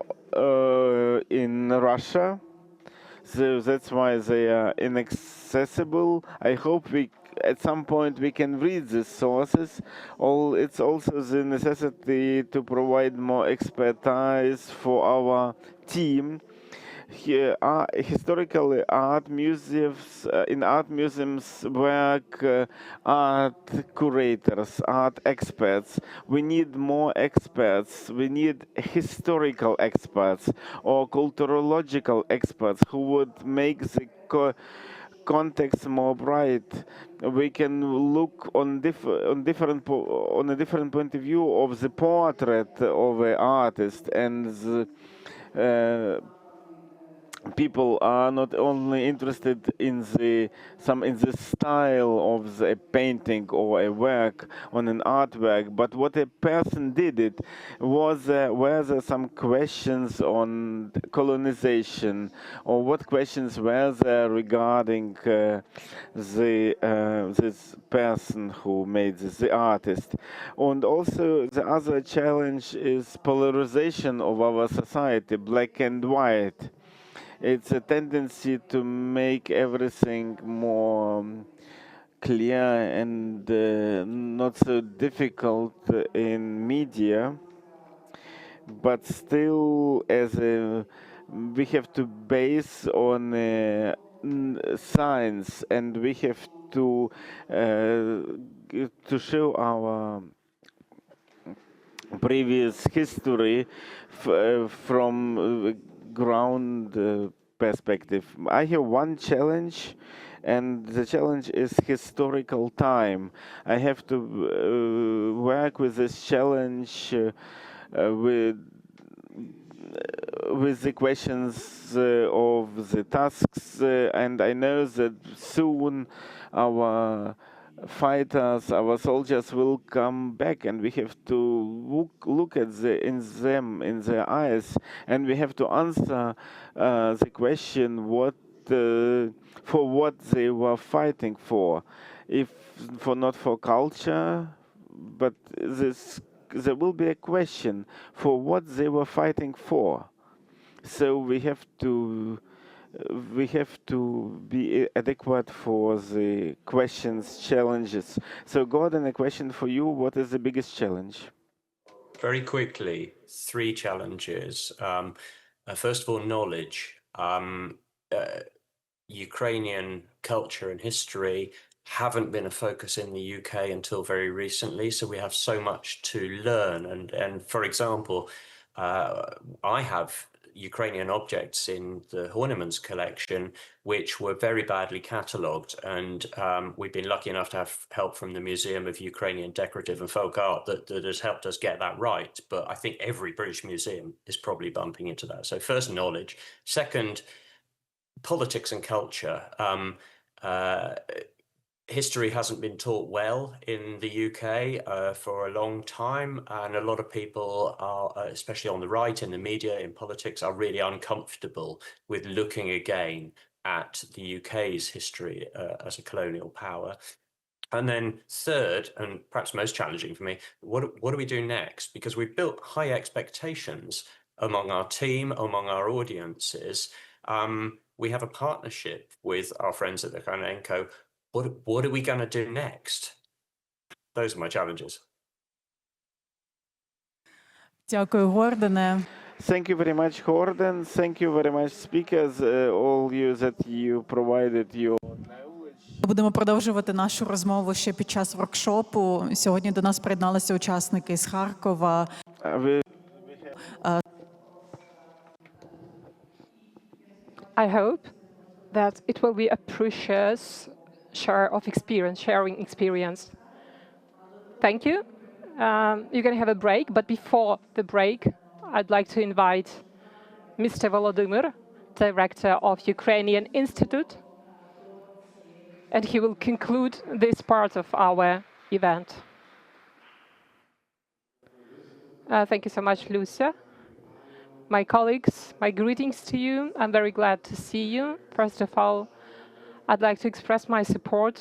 in Russia, so that's why they are inaccessible. I hope at some point we can read these sources. It's also the necessity to provide more expertise for our team. Here are historically art museums. In art museums work art curators, art experts. We need more experts. We need historical experts or culturological experts who would make the context more bright. We can look on a different point of view of the portrait of an artist, and people are not only interested in the style of a painting or a work on an artwork, but what a person did it. Were there some questions on colonization, or what questions were there regarding this person who made this, the artist? And also the other challenge is polarization of our society, black and white. It's a tendency to make everything more clear and not so difficult in media, but still we have to base on science, and we have to show our previous history from ground perspective. I have one challenge, and the challenge is historical time. I have to work with this challenge with the questions of the tasks, and I know that soon our fighters, our soldiers will come back, and we have to look at in their eyes, and we have to answer the question for what they were fighting for, not for culture, but there will be a question for what they were fighting for. So we have to be adequate for the questions, challenges. So Gordon, a question for you: what is the biggest challenge? very quickly, three challenges. First of all, knowledge. Ukrainian culture and history haven't been a focus in the UK until very recently, so we have so much to learn. And for example, I have Ukrainian objects in the Horniman's collection, which were very badly catalogued. And we've been lucky enough to have help from the Museum of Ukrainian Decorative and Folk Art that has helped us get that right. But I think every British museum is probably bumping into that. So first, knowledge. Second, politics and culture. History hasn't been taught well in the UK for a long time, and a lot of people are, especially on the right, in the media, in politics, are really uncomfortable with looking again at the UK's history as a colonial power. And then third, and perhaps most challenging for me, what do we do next? Because we've built high expectations among our team, among our audiences. We have a partnership with our friends at the Kanenko. What are we going to do next? Those are my challenges. Дякую, Гордоне. Thank you very much, Gordon. Thank you very much, speakers, all you that you provided your knowledge. Будемо продовжувати нашу розмову ще під час воркшопу. Сьогодні до нас приєдналися учасники з Харкова. I hope that it will be a precious sharing experience. Thank you. You're going to have a break, but before the break, I'd like to invite Mr. Volodymyr, Director of Ukrainian Institute, and he will conclude this part of our event. Thank you so much, Lucia. My colleagues, my greetings to you. I'm very glad to see you. First of all, I'd like to express my support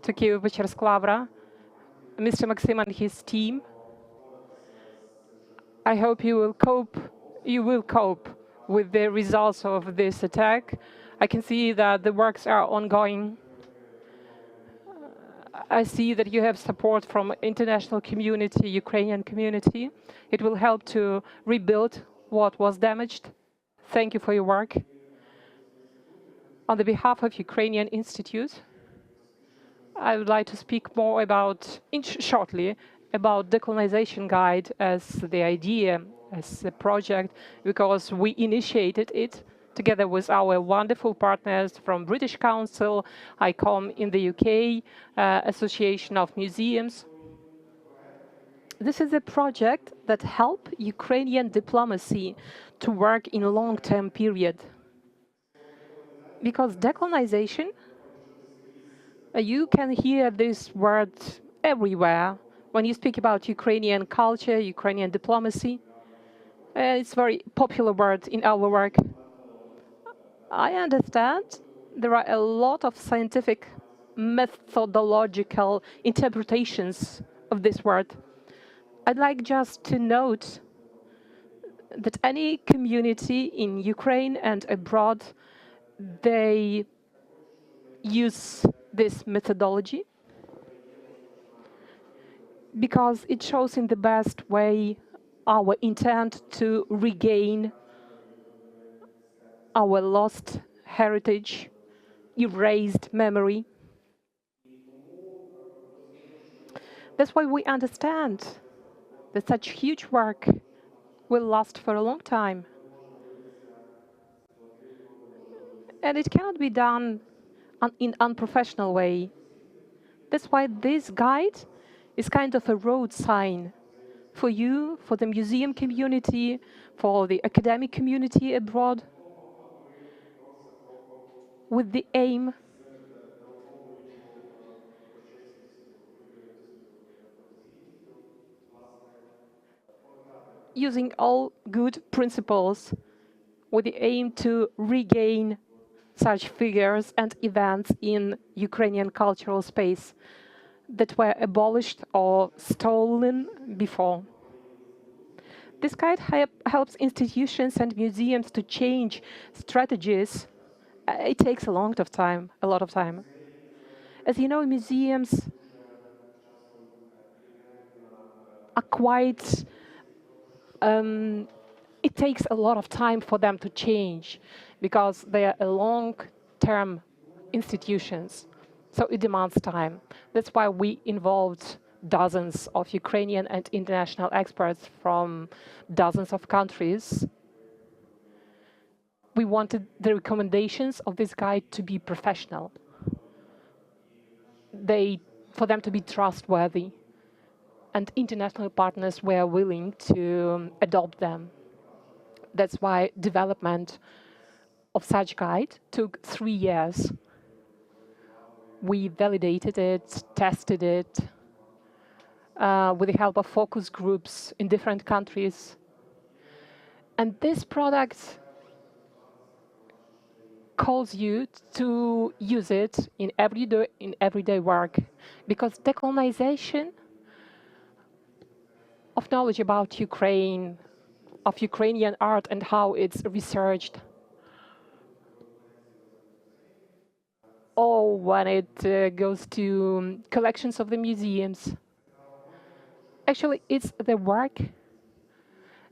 to Kyiv Lavra, Mr. Maxim and his team. I hope you will cope with the results of this attack. I can see that the works are ongoing. I see that you have support from international community, Ukrainian community. It will help to rebuild what was damaged. Thank you for your work. On the behalf of Ukrainian Institute, I would like to speak more shortly about Decolonization Guide as the idea, as a project, because we initiated it together with our wonderful partners from British Council, ICOM in the UK, Association of Museums. This is a project that helps Ukrainian diplomacy to work in a long-term period. Because decolonization, you can hear this word everywhere when you speak about Ukrainian culture, Ukrainian diplomacy. It's a very popular word in our work. I understand there are a lot of scientific methodological interpretations of this word. I'd like just to note that any community in Ukraine and abroad, they use this methodology because it shows in the best way our intent to regain our lost heritage, erased memory. That's why we understand that such huge work will last for a long time. And it cannot be done in unprofessional way. That's why this guide is kind of a road sign for you, for the museum community, for the academic community abroad, with the aim using all good principles with the aim to regain such figures and events in Ukrainian cultural space that were abolished or stolen before. This guide helps institutions and museums to change strategies. It takes a lot of time. As you know, museums are quite it takes a lot of time for them to change because they are long-term institutions. So it demands time. That's why we involved dozens of Ukrainian and international experts from dozens of countries. We wanted the recommendations of this guide to be professional. For them to be trustworthy, and international partners were willing to adopt them. That's why development of such guide took 3 years. We validated it, tested it, with the help of focus groups in different countries. And this product calls you to use it in everyday work, because decolonization of knowledge about Ukraine, of Ukrainian art and how it's researched, or when it goes to collections of the museums. Actually, it's the work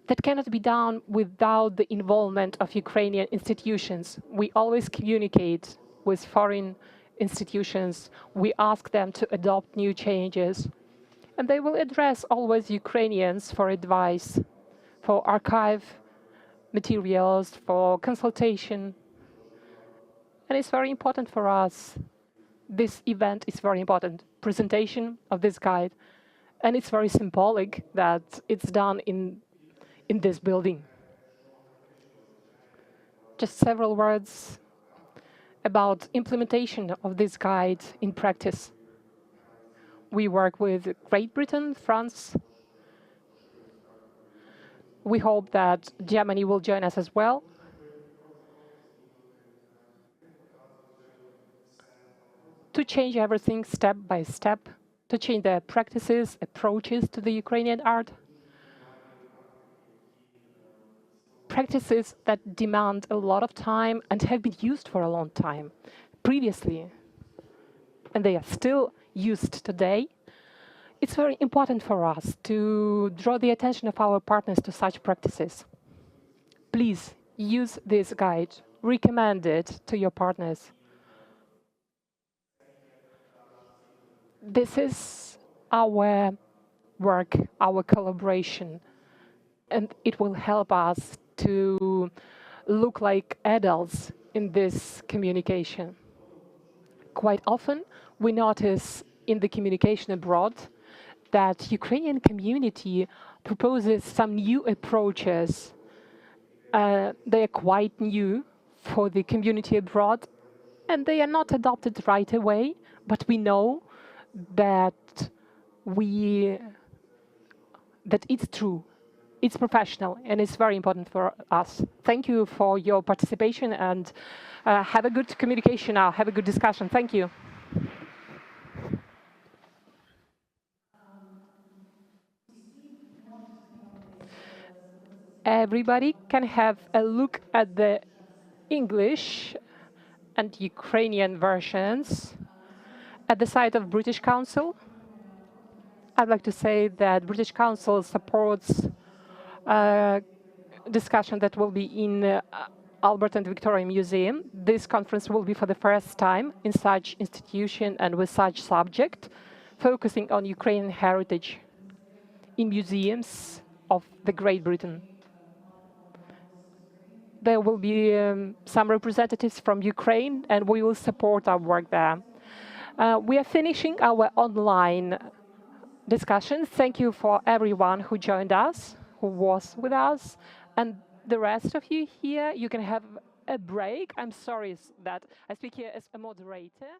that cannot be done without the involvement of Ukrainian institutions. We always communicate with foreign institutions. We ask them to adopt new changes. And they will address always Ukrainians for advice, for archive materials, for consultation. And it's very important for us. This event is very important. Presentation of this guide. And it's very symbolic that it's done in this building. Just several words about implementation of this guide in practice. We work with Great Britain, France. We hope that Germany will join us as well. To change everything step by step, to change their practices, approaches to the Ukrainian art. Practices that demand a lot of time and have been used for a long time previously, and they are still used today. It's very important for us to draw the attention of our partners to such practices. Please use this guide, recommend it to your partners. This is our work, our collaboration, and it will help us to look like adults in this communication. Quite often, we notice in the communication abroad that Ukrainian community proposes some new approaches. They are quite new for the community abroad, and they are not adopted right away, but we know that it's true. It's professional, and it's very important for us. Thank you for your participation, and have a good communication now. Have a good discussion. Thank you. Everybody can have a look at the English and Ukrainian versions at the site of British Council. I'd like to say that British Council supports discussion that will be in Albert and Victoria Museum. This conference will be for the first time in such institution and with such subject, focusing on Ukrainian heritage in museums of the Great Britain. There will be some representatives from Ukraine, and we will support our work there. We are finishing our online discussion. Thank you for everyone who joined us, who was with us, and the rest of you here, you can have a break. I'm sorry that I speak here as a moderator.